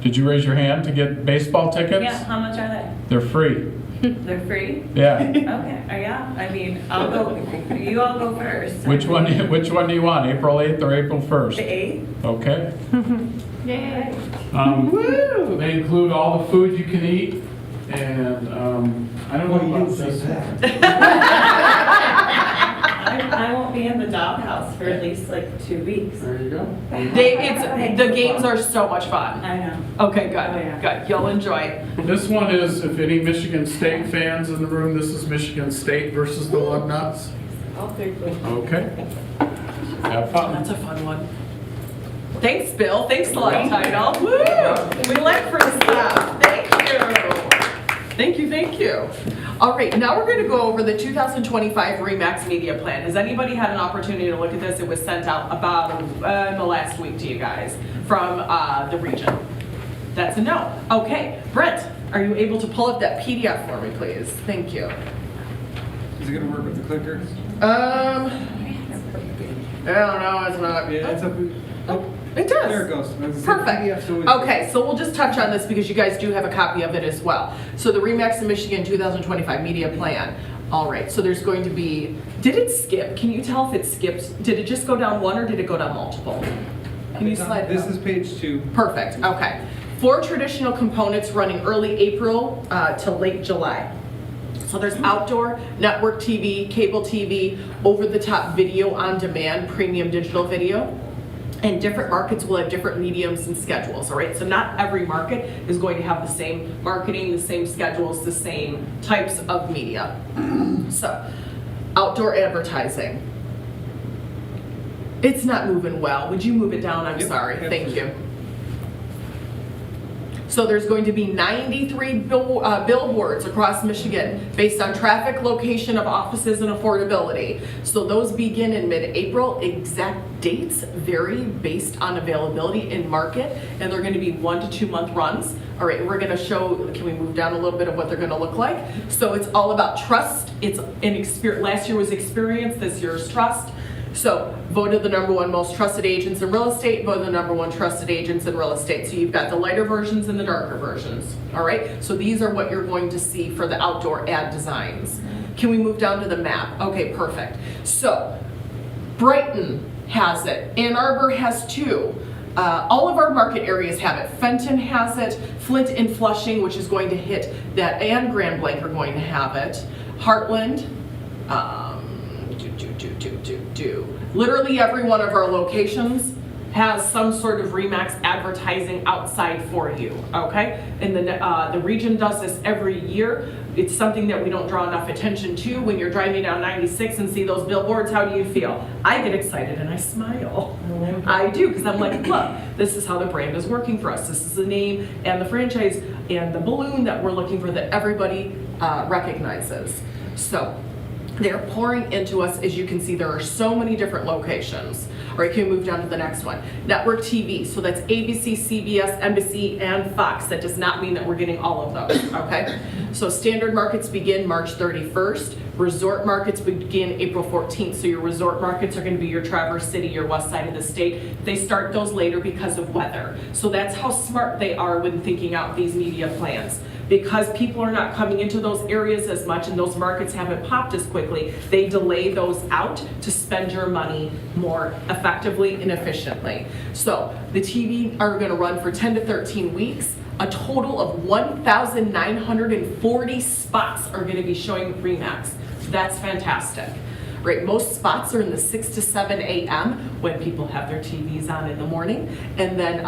[SPEAKER 7] Did you raise your hand to get baseball tickets?
[SPEAKER 11] Yeah, how much are they?
[SPEAKER 7] They're free.
[SPEAKER 11] They're free?
[SPEAKER 7] Yeah.
[SPEAKER 11] Okay, yeah, I mean, I'll go, you all go first.
[SPEAKER 7] Which one do you want, April 8th or April 1st?
[SPEAKER 11] The 8th?
[SPEAKER 7] Okay.
[SPEAKER 3] Yay.
[SPEAKER 7] They include all the food you can eat, and I don't
[SPEAKER 6] Well, you
[SPEAKER 7] know about
[SPEAKER 6] didn't say
[SPEAKER 7] this.
[SPEAKER 6] that.
[SPEAKER 11] I won't be in the doghouse for at least like 2 weeks.
[SPEAKER 7] There you go.
[SPEAKER 1] The games are so much fun.
[SPEAKER 11] I know.
[SPEAKER 1] Okay, good,
[SPEAKER 11] Oh, yeah.
[SPEAKER 1] good. You'll enjoy it.
[SPEAKER 7] This one is, if any Michigan State fans in the room, this is Michigan State versus the Lug Nuts.
[SPEAKER 4] I'll take those.
[SPEAKER 7] Okay. Have fun.
[SPEAKER 1] That's a fun one. Thanks, Bill. Thanks a lot, Title. Woo! We like free stuff. Thank you. Thank you, thank you. All right, now we're going to go over the 2025 Remax Media Plan. Has anybody had an opportunity to look at this? It was sent out about in the last week to you guys from the region. That's a no. Okay, Brent, are you able to pull up that PDF for me, please? Thank you.
[SPEAKER 2] Is it gonna work with the clicker?
[SPEAKER 1] I don't know, it's not.
[SPEAKER 2] Yeah, it's up. Oh,
[SPEAKER 1] It does.
[SPEAKER 2] there it goes. It's a
[SPEAKER 1] Perfect.
[SPEAKER 2] PDF, so it's-
[SPEAKER 1] Okay, so we'll just touch on this because you guys do have a copy of it as well. So the Remax in Michigan 2025 Media Plan. All right, so there's going to be, did it skip? Can you tell if it skipped? Did it just go down one or did it go down multiple? Can you slide?
[SPEAKER 2] This is page 2.
[SPEAKER 1] Perfect, okay. 4 traditional components running early April to late July. So there's outdoor, network TV, cable TV, over-the-top video on demand, premium digital video. And different markets will have different mediums and schedules, all right? So not every market is going to have the same marketing, the same schedules, the same types of media. So, outdoor advertising. It's not moving well. Would you move it down? I'm
[SPEAKER 2] Yep,
[SPEAKER 1] sorry. Thank
[SPEAKER 2] absolutely.
[SPEAKER 1] you. So there's going to be 93 billboards across Michigan based on traffic, location of offices, and affordability. So those begin in mid-April. Exact dates vary based on availability in market, and they're going to be 1 to 2 month runs. All right, we're going to show, can we move down a little bit of what they're going to look like? So it's all about trust. It's an experience. Last year was experience, this year is trust. So, voted the #1 most trusted agents in real estate, voted the #1 trusted agents in real estate. So you've got the lighter versions and the darker versions, all right? So these are what you're going to see for the outdoor ad designs. Can we move down to the map? Okay, perfect. So, Brighton has it, Ann Arbor has 2. All of our market areas have it. Fenton has it, Flint and Flushing, which is going to hit that, and Grand Blanc are going to have it. Heartland, literally every one of our locations has some sort of Remax advertising outside for you, okay? And the region does this every year. It's something that we don't draw enough attention to. When you're driving down 96 and see those billboards, how do you feel? I get excited and I smile. I do, because I'm like, look, this is how the brand is working for us. This is the name and the franchise and the balloon that we're looking for that everybody recognizes. So, they're pouring into us. As you can see, there are so many different locations. All right, can we move down to the next one? Network TV, so that's ABC, CBS, NBC, and Fox. That does not mean that we're getting all of those, okay? So standard markets begin March 31st. Resort markets begin April 14th. So your resort markets are gonna be your Traverse City, your west side of the state. They start those later because of weather. So that's how smart they are when thinking out these media plans. Because people are not coming into those areas as much and those markets haven't popped as quickly, they delay those out to spend your money more effectively and efficiently. So the TV are gonna run for 10 to 13 weeks. A total of 1,940 spots are gonna be showing Remax. That's fantastic. Right, most spots are in the 6 to 7 a.m. when people have their TVs on in the morning. And then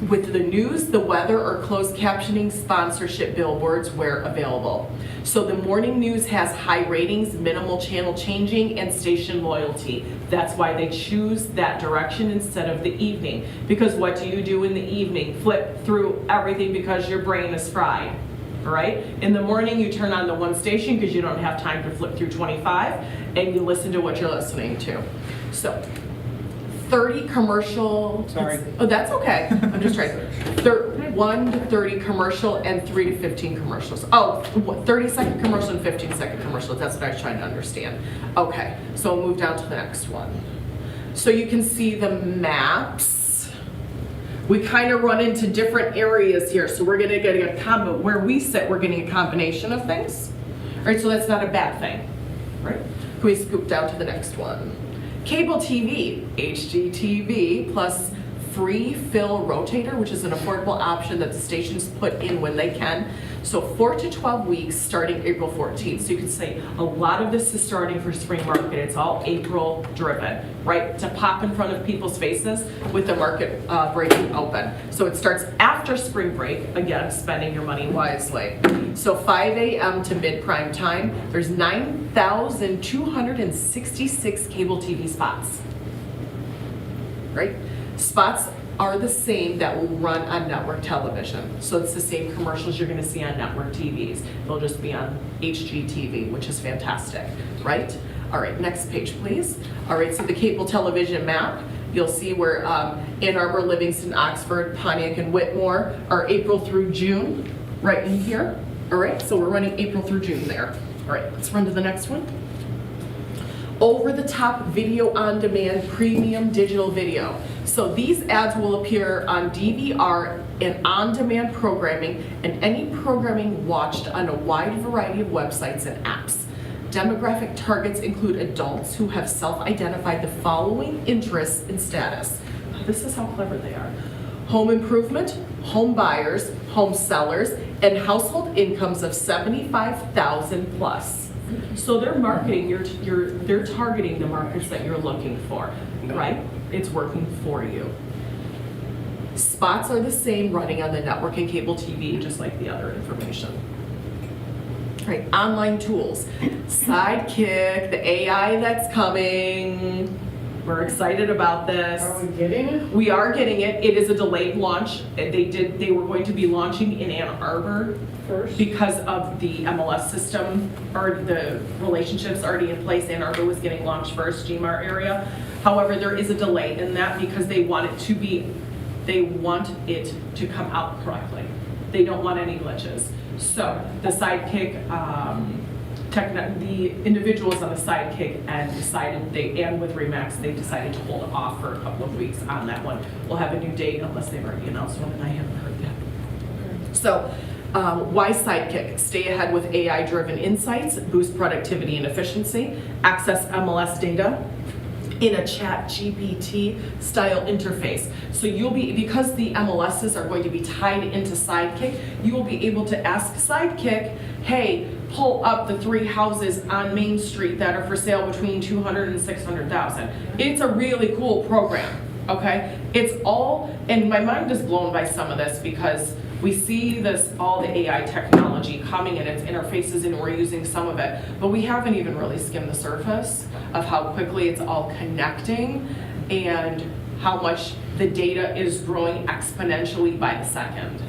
[SPEAKER 1] with the news, the weather, or closed captioning sponsorship billboards where available. So the morning news has high ratings, minimal channel changing, and station loyalty. That's why they choose that direction instead of the evening. Because what do you do in the evening? Flip through everything because your brain is fried. All right? In the morning, you turn on the one station because you don't have time to flip through 25, and you listen to what you're listening to. So, 30 commercial.
[SPEAKER 2] Sorry.
[SPEAKER 1] Oh, that's okay. I'm just trying. 1 to 30 commercial and 3 to 15 commercials. Oh, 30-second commercial and 15-second commercials. That's what I was trying to understand. Okay, so we'll move down to the next one. So you can see the maps. We kind of run into different areas here. So we're going to get a combo. Where we sit, we're getting a combination of things. All right, so that's not a bad thing. Right? Can we scoop down to the next one? Cable TV, HGTV, plus free fill rotator, which is an affordable option that the stations put in when they can. So 4 to 12 weeks starting April 14th. So you can say a lot of this is starting for spring market. It's all April driven, right? To pop in front of people's faces with the market breaking open. So it starts after spring break, again, spending your money wisely. So 5 a.m. to mid-prime time, there's 9,266 cable TV spots, right? Spots are the same that will run on network television. So it's the same commercials you're gonna see on network TVs. They'll just be on HGTV, which is fantastic, right? All right, next page, please. All right, so the cable television map, you'll see where Ann Arbor, Livingston, Oxford, Pontiac, and Whitmore are April through June, right in here. All right, so we're running April through June there. All right, let's run to the next one. Over-the-top video on demand premium digital video. So these ads will appear on DVR and on-demand programming and any programming watched on a wide variety of websites and apps. Demographic targets include adults who have self-identified the following interests and status. This is how clever they are. Home improvement, home buyers, home sellers, and household incomes of 75,000 plus. So they're marketing, they're targeting the markets that you're looking for, right? It's working for you. Spots are the same running on the network and cable TV, just like the other information. Right, online tools. Sidekick, the AI that's coming. We're excited about this.
[SPEAKER 4] Are we getting it?
[SPEAKER 1] We are getting it. It is a delayed launch. They were going to be launching in Ann Arbor
[SPEAKER 4] First?
[SPEAKER 1] because of the MLS system, or the relationships already in place. Ann Arbor was getting launched first, GMAR area. However, there is a delay in that because they want it to come out correctly. They don't want any glitches. So the Sidekick, the individuals on the Sidekick and with Remax, they decided to hold it off for a couple of weeks on that one. We'll have a new date unless they've already announced one, and I haven't heard yet. So why Sidekick? Stay ahead with AI-driven insights, boost productivity and efficiency, access MLS data in a ChatGPT style interface. So you'll be, because the MLSs are going to be tied into Sidekick, you will be able to ask Sidekick, hey, pull up the 3 houses on Main Street that are for sale between 200 and 600,000. It's a really cool program, okay? It's all, and my mind is blown by some of this because we see this, all the AI technology coming and its interfaces, and we're using some of it, but we haven't even really skimmed the surface of how quickly it's all connecting and how much the data is growing exponentially by the second,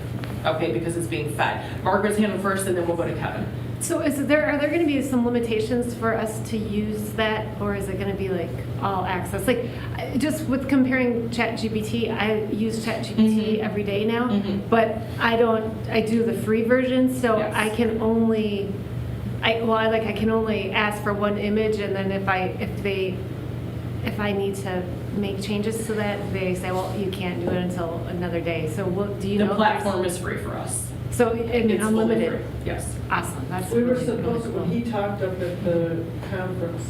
[SPEAKER 1] okay, because it's being fed. Margaret's hand first, and then we'll go to Kevin.
[SPEAKER 3] So are there going to be some limitations for us to use that, or is it going to be like all access? Like just with comparing ChatGPT, I use ChatGPT every day now, but I do the free version, so
[SPEAKER 1] Yes.
[SPEAKER 3] I can only ask for one image, and then if I need to make changes to that, they say, well, you can't do it until another day. So what do you know?
[SPEAKER 1] The platform is free for us.
[SPEAKER 3] So I mean,
[SPEAKER 1] It's fully
[SPEAKER 3] unlimited.
[SPEAKER 1] free. Yes.
[SPEAKER 3] Awesome. That's
[SPEAKER 4] We were
[SPEAKER 3] really
[SPEAKER 4] supposed,
[SPEAKER 3] cool.
[SPEAKER 4] when he talked up at the conference,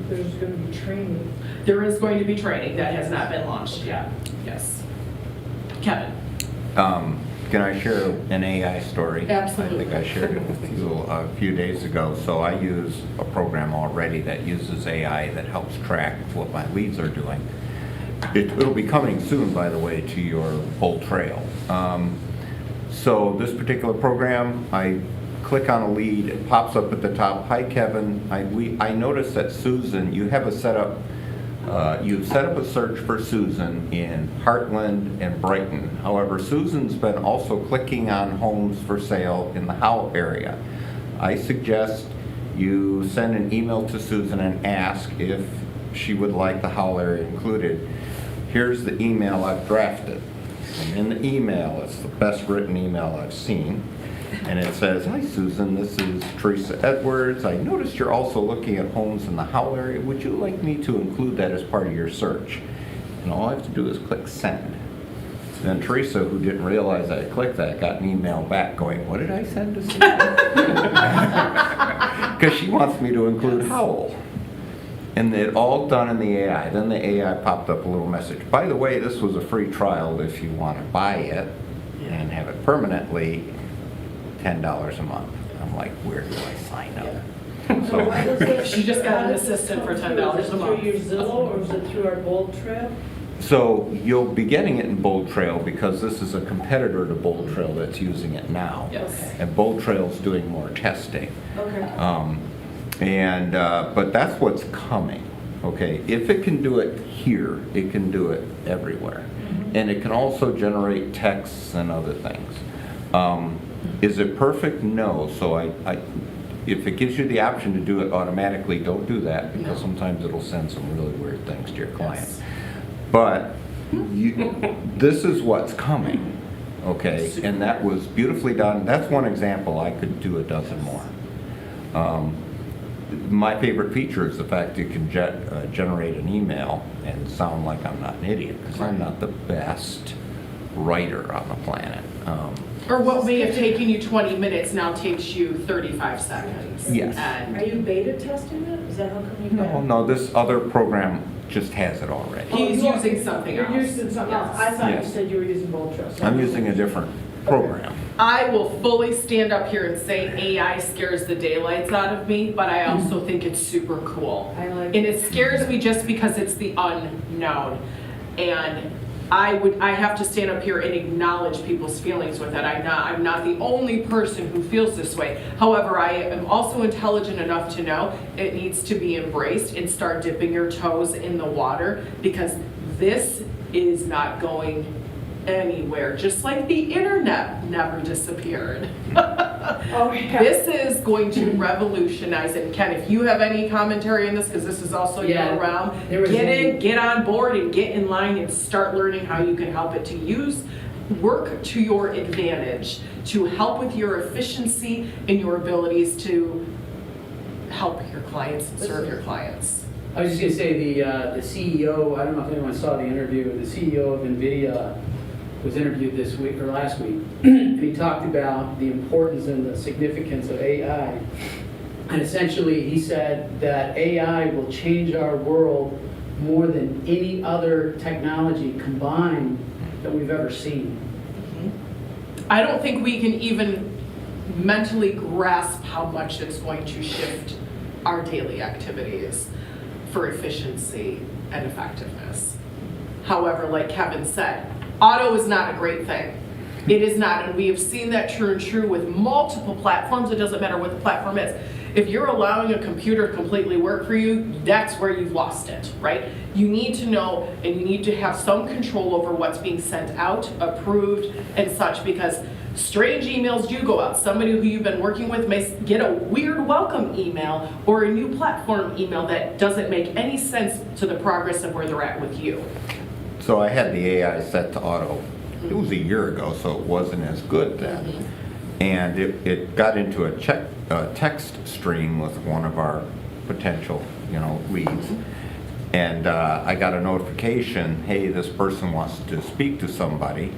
[SPEAKER 4] there's gonna be training.
[SPEAKER 1] There is going to be training that has not been launched yet. Yes. Kevin.
[SPEAKER 12] Can I share an AI story?
[SPEAKER 1] Absolutely.
[SPEAKER 12] I think I shared it with you a few days ago. So I use a program already that uses AI that helps track what my leads are doing. It'll be coming soon, by the way, to your Bold Trail. So this particular program, I click on a lead, it pops up at the top. Hi, Kevin. I noticed that Susan, you have a setup. You've set up a search for Susan in Heartland and Brighton. However, Susan's been also clicking on homes for sale in the Howell area. I suggest you send an email to Susan and ask if she would like the Howell area included. Here's the email I've drafted. And in the email, it's the best written email I've seen. And it says, hi Susan, this is Teresa Edwards. I noticed you're also looking at homes in the Howell area. Would you like me to include that as part of your search? And all I have to do is click send. And then Teresa, who didn't realize I clicked that, got an email back going, what did I send to Susan? Because she wants me to include Howell. And it all done in the AI. Then the AI popped up a little message. By the way, this was a free trial if you want to buy it and have it permanently. $10 a month. I'm like, where do I sign up? So,
[SPEAKER 1] She just got an assistant for $10 a month.
[SPEAKER 4] Through your Zillow, or is it through our Bold Trail?
[SPEAKER 12] so you'll be getting it in Bold Trail because this is a competitor to Bold Trail that's using it now.
[SPEAKER 1] Yes.
[SPEAKER 12] And Bold Trail's doing more testing.
[SPEAKER 4] Okay.
[SPEAKER 12] But that's what's coming. Okay, if it can do it here, it can do it everywhere. And it can also generate texts and other things. Is it perfect? No. So if it gives you the option to do it automatically, don't do that, because sometimes it'll send some really weird things to your clients. But this is what's coming, okay? And that was beautifully done. That's one example. I could do a dozen more. My favorite feature is the fact you can generate an email and sound like I'm not an idiot, because I'm not the best writer on the planet.
[SPEAKER 1] Or what may have taken you 20 minutes now takes you 35 seconds.
[SPEAKER 12] Yes.
[SPEAKER 1] And
[SPEAKER 4] Are you beta testing it? Is that how come you got?
[SPEAKER 12] No, this other program just has it already.
[SPEAKER 1] he's using something else.
[SPEAKER 4] You're using something else. I thought you
[SPEAKER 12] Yes.
[SPEAKER 4] said you were using Bold Trust.
[SPEAKER 12] I'm using a different program.
[SPEAKER 1] I will fully stand up here and say AI scares the daylights out of me, but I also think it's super cool.
[SPEAKER 4] I like
[SPEAKER 1] And it scares me just because it's the unknown. And I have to stand up here and acknowledge people's feelings with it. I'm not the only person who feels this way. However, I am also intelligent enough to know it needs to be embraced and start dipping your toes in the water, because this is not going anywhere, just like the internet never disappeared.
[SPEAKER 4] Oh, yeah.
[SPEAKER 1] This is going to revolutionize it. Ken, if you have any commentary on this, because this is also
[SPEAKER 13] Yeah,
[SPEAKER 1] your realm,
[SPEAKER 13] there was
[SPEAKER 1] get on board and get in line and start learning how you can help it to work to your advantage, to help with your efficiency and your abilities to help your clients and serve your clients.
[SPEAKER 13] I was just gonna say, the CEO, I don't know if anyone saw the interview, the CEO of NVIDIA was interviewed this week, or last week, and he talked about the importance and the significance of AI. And essentially, he said that AI will change our world more than any other technology combined that we've ever seen.
[SPEAKER 1] I don't think we can even mentally grasp how much it's going to shift our daily activities for efficiency and effectiveness. However, like Kevin said, auto is not a great thing. It is not, and we have seen that true and true with multiple platforms. It doesn't matter what the platform is. If you're allowing a computer to completely work for you, that's where you've lost it, right? You need to know, and you need to have some control over what's being sent out, approved, and such, because strange emails do go out. Somebody who you've been working with may get a weird welcome email or a new platform email that doesn't make any sense to the progress of where they're at with you.
[SPEAKER 12] So I had the AI set to auto. It was a year ago, so it wasn't as good then. And it got into a text stream with one of our potential, leads. And I got a notification, hey, this person wants to speak to somebody.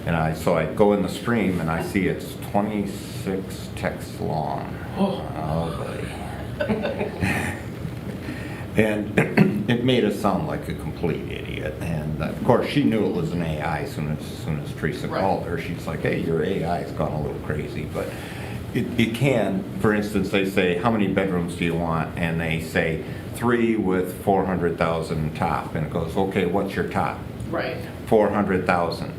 [SPEAKER 12] And so I go in the stream and I see it's 26 texts long. Oh buddy. And it made us sound like a complete idiot. And of course, she knew it was an AI as soon as Teresa called her. She's like, hey, your AI has gone a little crazy. But it can, for instance, they say, how many bedrooms do you want? And they say 3 with 400,000 top. And it goes, okay, what's your top?
[SPEAKER 1] Right.
[SPEAKER 12] 400,000.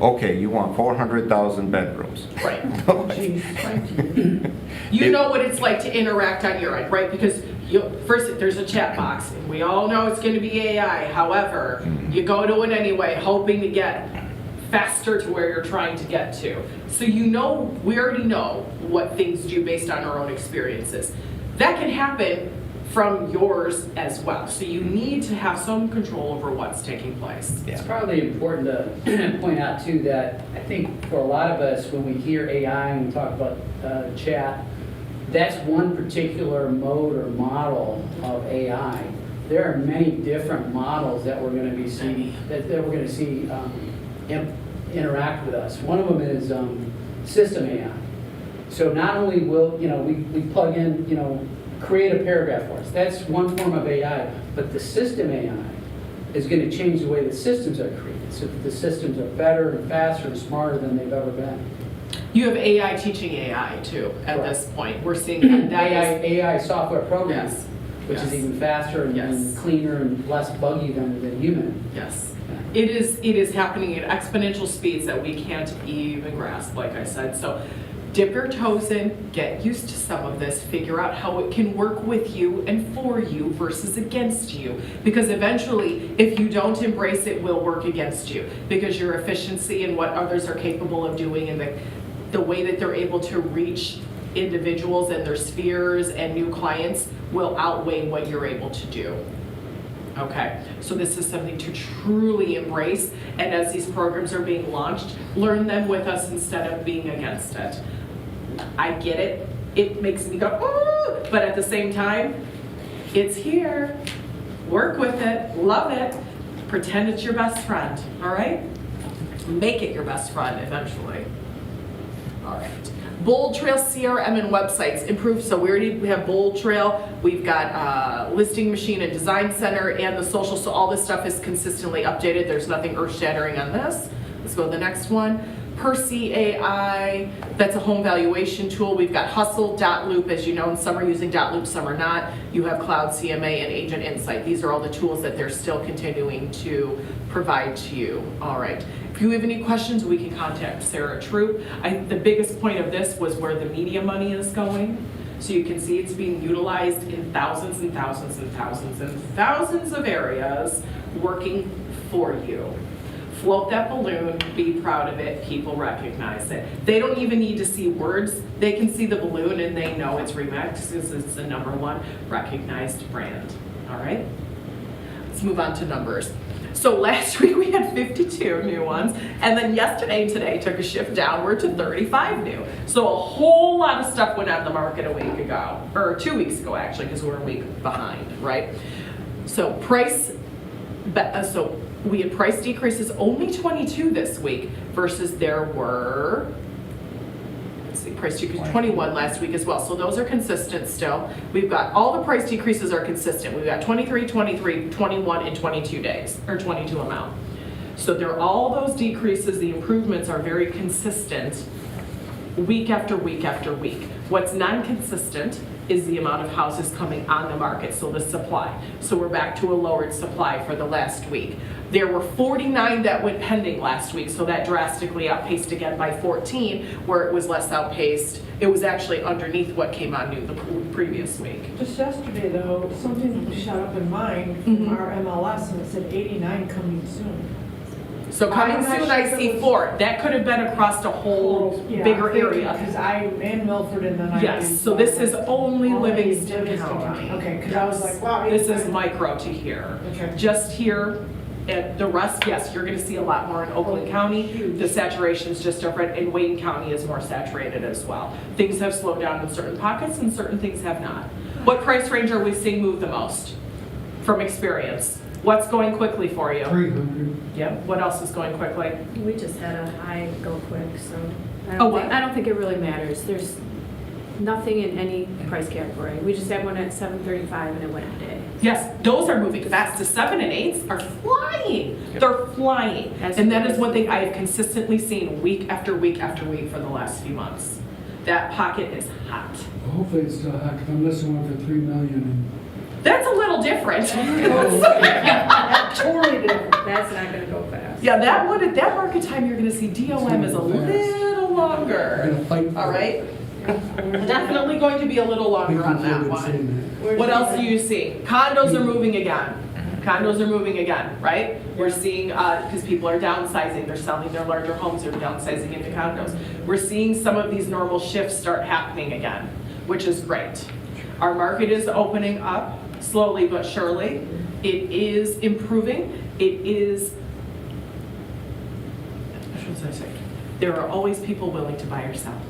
[SPEAKER 12] Okay, you want 400,000 bedrooms.
[SPEAKER 1] Right. You know what it's like to interact on your end, right? Because first, there's a chat box, and we all know it's going to be AI. However, you go to it anyway, hoping to get faster to where you're trying to get to. So we already know what things do based on our own experiences. That can happen from yours as well. So you need to have some control over what's taking place.
[SPEAKER 13] It's probably important to point out too that I think for a lot of us, when we hear AI and we talk about chat, that's one particular mode or model of AI. There are many different models that we're going to be seeing, that we're going to see interact with us. One of them is system AI. So not only will we plug in, create a paragraph for us. That's one form of AI, but the system AI is going to change the way the systems are created, so that the systems are better and faster and smarter than they've ever been.
[SPEAKER 1] You have AI teaching AI too. At this point, we're seeing that
[SPEAKER 13] AI software programs, which is even faster and cleaner and less buggy than human.
[SPEAKER 1] Yes. It is happening at exponential speeds that we can't even grasp, like I said. So dip your toes in, get used to some of this, figure out how it can work with you and for you versus against you. Because eventually, if you don't embrace it, will work against you. Because your efficiency and what others are capable of doing and the way that they're able to reach individuals and their spheres and new clients will outweigh what you're able to do. Okay, so this is something to truly embrace, and as these programs are being launched, learn them with us instead of being against it. I get it, it makes me go, ooh, but at the same time, it's here. Work with it, love it, pretend it's your best friend, all right? Make it your best friend eventually. All right. Bold Trail CRM and websites improved. So we have Bold Trail, we've got Listing Machine and Design Center and the social. So all this stuff is consistently updated. There's nothing earth-shattering on this. Let's go to the next one. Percy AI, that's a home valuation tool. We've got Hustle, Loop, as you know, and some are using Loop, some are not. You have Cloud CMA and Agent Insight. These are all the tools that they're still continuing to provide to you. All right. If you have any questions, we can contact Sarah Troop. The biggest point of this was where the media money is going. So you can see it's being utilized in thousands and thousands and thousands and thousands of areas working for you. Float that balloon, be proud of it, people recognize it. They don't even need to see words. They can see the balloon and they know it's Remax because it's the #1 recognized brand. All right? Let's move on to numbers. So last week we had 52 new ones, and then yesterday and today took a shift downward to 35 new. So a whole lot of stuff went on the market a week ago, or 2 weeks ago actually, because we're a week behind, right? So we had price decreases only 22 this week versus there were, let's see, price decrease 21 last week as well. So those are consistent still. We've got all the price decreases are consistent. We've got 23, 23, 21, and 22 days, or 22 amount. So they're all those decreases, the improvements are very consistent week after week after week. What's non-consistent is the amount of houses coming on the market, so the supply. So we're back to a lowered supply for the last week. There were 49 that went pending last week, so that drastically outpaced again by 14, where it was less outpaced. It was actually underneath what came on new the previous week.
[SPEAKER 4] Just yesterday though, something shot up in mine from our MLS and it said 89 coming soon.
[SPEAKER 1] So coming soon, I see 4. That could have been across a whole bigger area.
[SPEAKER 4] Because I'm in Milford and then I.
[SPEAKER 1] Yes, so this is only Livingston County.
[SPEAKER 4] Okay, because I was like, wow.
[SPEAKER 1] This is micro to here.
[SPEAKER 4] Okay.
[SPEAKER 1] Just here, and the rest, yes, you're gonna see a lot more in Oakland County. The saturation's just different, and Wayne County is more saturated as well. Things have slowed down in certain pockets and certain things have not. What price range are we seeing move the most from experience? What's going quickly for you?
[SPEAKER 6] 300.
[SPEAKER 1] Yep. What else is going quickly?
[SPEAKER 3] We just had a high go quick, so
[SPEAKER 1] what?
[SPEAKER 3] I don't think it really matters. There's nothing in any price category. We just had one at 735 and it went a day.
[SPEAKER 1] Yes, those are moving fast. The 7 and 8s are flying. They're flying. And that is one thing I have consistently seen week after week after week for the last few months. That pocket is hot.
[SPEAKER 6] Well, hopefully it's still hot, because I'm listening with the 3 million.
[SPEAKER 1] That's a little different.
[SPEAKER 4] Totally different.
[SPEAKER 3] That's not going to go fast.
[SPEAKER 1] Yeah, that one at that market time, you're going to see DOM is a little longer.
[SPEAKER 6] I'm gonna fight for
[SPEAKER 1] All right? Definitely going to be a little longer on that one. What else do you see? Condos are moving again. Condos are moving again, right? We're seeing, because people are downsizing, they're selling their larger homes, they're downsizing into condos. We're seeing some of these normal shifts start happening again, which is great. Our market is opening up slowly but surely. It is improving. It is, what should I say? There are always people willing to buy or sell.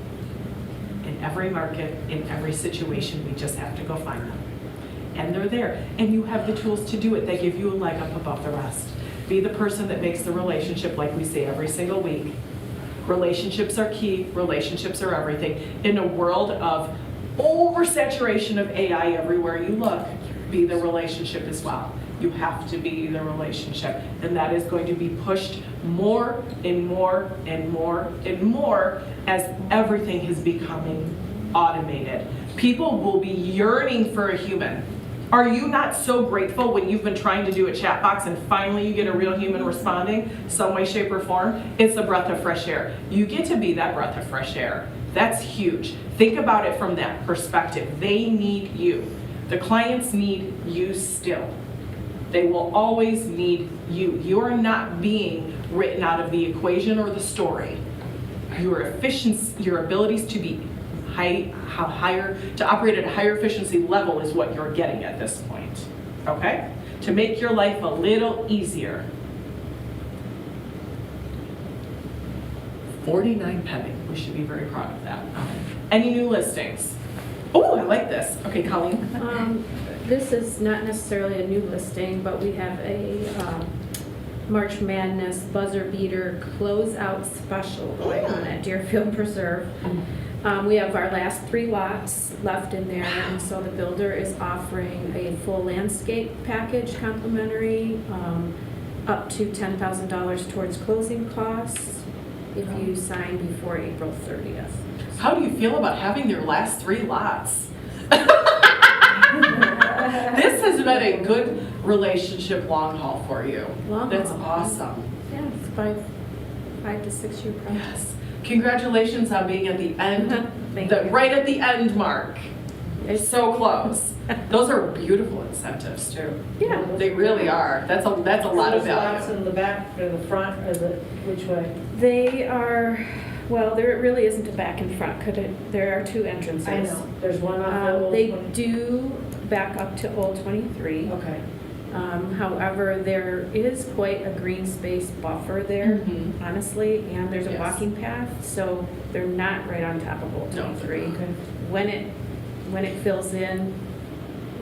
[SPEAKER 1] In every market, in every situation, we just have to go find them. And they're there. And you have the tools to do it. They give you a leg up above the rest. Be the person that makes the relationship, like we say every single week. Relationships are key. Relationships are everything. In a world of oversaturation of AI everywhere you look, be the relationship as well. You have to be the relationship. And that is going to be pushed more and more and more and more as everything is becoming automated. People will be yearning for a human. Are you not so grateful when you've been trying to do a chat box and finally you get a real human responding some way, shape, or form? It's a breath of fresh air. You get to be that breath of fresh air. That's huge. Think about it from that perspective. They need you. The clients need you still. They will always need you. You are not being written out of the equation or the story. Your efficiency, your abilities to be to operate at a higher efficiency level is what you're getting at this point, okay? To make your life a little easier. 49 pending. We should be very proud of that. Any new listings? Oh, I like this. Okay, Colleen.
[SPEAKER 14] This is not necessarily a new listing, but we have a March Madness buzzer beater closeout special going on at Deerfield Preserve. We have our last 3 lots left in there, and so the builder is offering a full landscape package complimentary, up to $10,000 towards closing costs if you sign before April 30th.
[SPEAKER 1] How do you feel about having your last 3 lots? This has been a good relationship long haul for you. That's awesome.
[SPEAKER 14] Yeah, it's 5 to 6 year process.
[SPEAKER 1] Yes. Congratulations on being at the end,
[SPEAKER 14] Thank you.
[SPEAKER 1] right at the end mark. It's so close. Those are beautiful incentives too.
[SPEAKER 14] Yeah.
[SPEAKER 1] They really are. That's a lot of
[SPEAKER 4] Those lots
[SPEAKER 1] value.
[SPEAKER 4] in the back or the front or which way?
[SPEAKER 14] They are, well, there really isn't a back and front, there are 2 entrances.
[SPEAKER 4] I know, there's one on the old
[SPEAKER 14] They
[SPEAKER 4] one.
[SPEAKER 14] do back up to Old 23.
[SPEAKER 4] Okay.
[SPEAKER 14] However, there is quite a green space buffer there,
[SPEAKER 1] Mhm.
[SPEAKER 14] honestly, and there's a
[SPEAKER 1] Yes.
[SPEAKER 14] walking path, so they're not right on top of Old
[SPEAKER 1] No.
[SPEAKER 14] 23.
[SPEAKER 4] Okay.
[SPEAKER 14] When it fills in,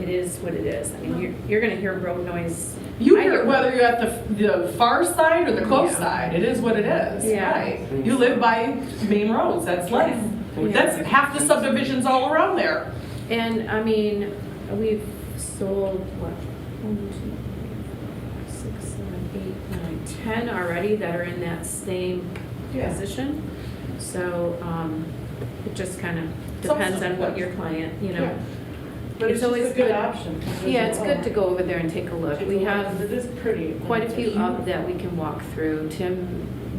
[SPEAKER 14] it is what it is. I mean, you're gonna hear road noise.
[SPEAKER 1] You
[SPEAKER 14] I
[SPEAKER 1] hear
[SPEAKER 14] hear
[SPEAKER 1] whether you're at the far side or the close
[SPEAKER 14] Yeah.
[SPEAKER 1] side. It is what it is.
[SPEAKER 14] Yeah.
[SPEAKER 1] Right. You live by main roads. That's life.
[SPEAKER 14] Yeah.
[SPEAKER 1] That's half the subdivisions all around there.
[SPEAKER 14] And I mean, we've sold, what, 1, 2, 3, 4, 5, 6, 7, 8, 9, 10 already that are in that same
[SPEAKER 4] Yeah.
[SPEAKER 14] position. So it just kind of depends on what your client,
[SPEAKER 4] Yeah. But it's always a good option.
[SPEAKER 14] Yeah, it's good to go over there and take a look. We have
[SPEAKER 4] It is pretty.
[SPEAKER 14] quite a few up that we can walk through. Tim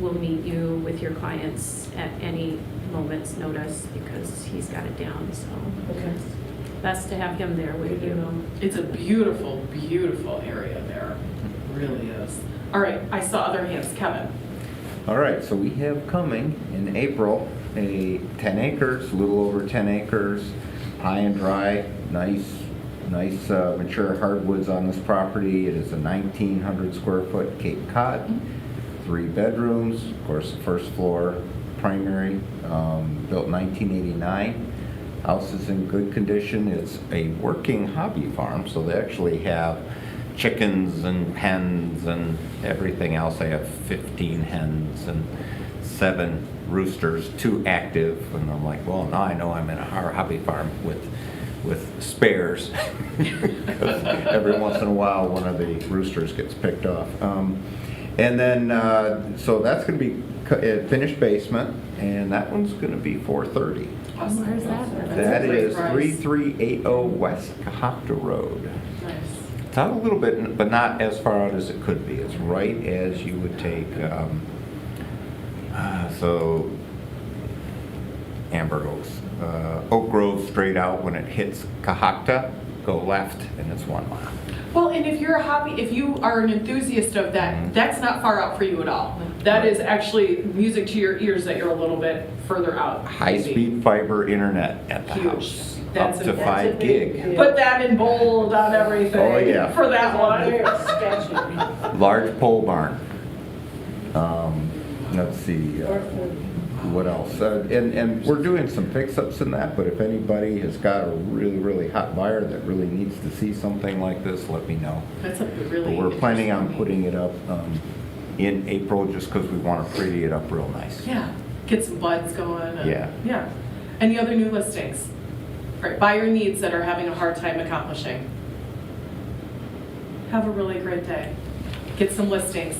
[SPEAKER 14] will meet you with your clients at any moment's notice because he's got it down, so.
[SPEAKER 4] Okay.
[SPEAKER 14] Best to have him there with you.
[SPEAKER 1] It's a beautiful, beautiful area there. It really is. All right, I saw other hands. Kevin.
[SPEAKER 12] All right, so we have coming in April a 10 acres, a little over 10 acres, high and dry, nice mature hardwoods on this property. It is a 1,900 square foot Cape Cod, 3 bedrooms, of course, the first floor primary, built in 1989. House is in good condition. It's a working hobby farm, so they actually have chickens and hens and everything else. They have 15 hens and 7 roosters, 2 active. And I'm like, well, now I know I'm in a hobby farm with spares. Because every once in a while, one of the roosters gets picked off. And then, so that's going to be finished basement, and that one's going to be $430.
[SPEAKER 1] Awesome.
[SPEAKER 14] Where's that?
[SPEAKER 12] That is 3380 West Cohocton Road.
[SPEAKER 1] Nice.
[SPEAKER 12] It's out a little bit, but not as far out as it could be. It's right as you would take, so Amber Oaks, Oak Grove straight out when it hits Cohocton, go left, and it's 1 mile.
[SPEAKER 1] Well, and if you are an enthusiast of that, that's not far out for you at all. That is actually music to your ears that you're a little bit further out. maybe.
[SPEAKER 12] High-speed fiber internet at the
[SPEAKER 1] Huge.
[SPEAKER 12] house,
[SPEAKER 1] That's
[SPEAKER 12] up to
[SPEAKER 1] a-
[SPEAKER 12] 5 gig.
[SPEAKER 1] Put that in bold on everything.
[SPEAKER 12] Oh, yeah.
[SPEAKER 1] For that one.
[SPEAKER 4] Very sketchy.
[SPEAKER 12] Large pole barn. Let's see, what else? And we're doing some fix-ups in that, but if anybody has got a really, really hot buyer that really needs to see something like this, let me know.
[SPEAKER 1] That's a
[SPEAKER 12] But
[SPEAKER 1] really.
[SPEAKER 12] we're planning on putting it up in April just because we want to pretty it up real nice.
[SPEAKER 1] Yeah, get some buds going. and-
[SPEAKER 12] Yeah.
[SPEAKER 1] Yeah. Any other new listings? All right, buyer needs that are having a hard time accomplishing. Have a really great day. Get some listings.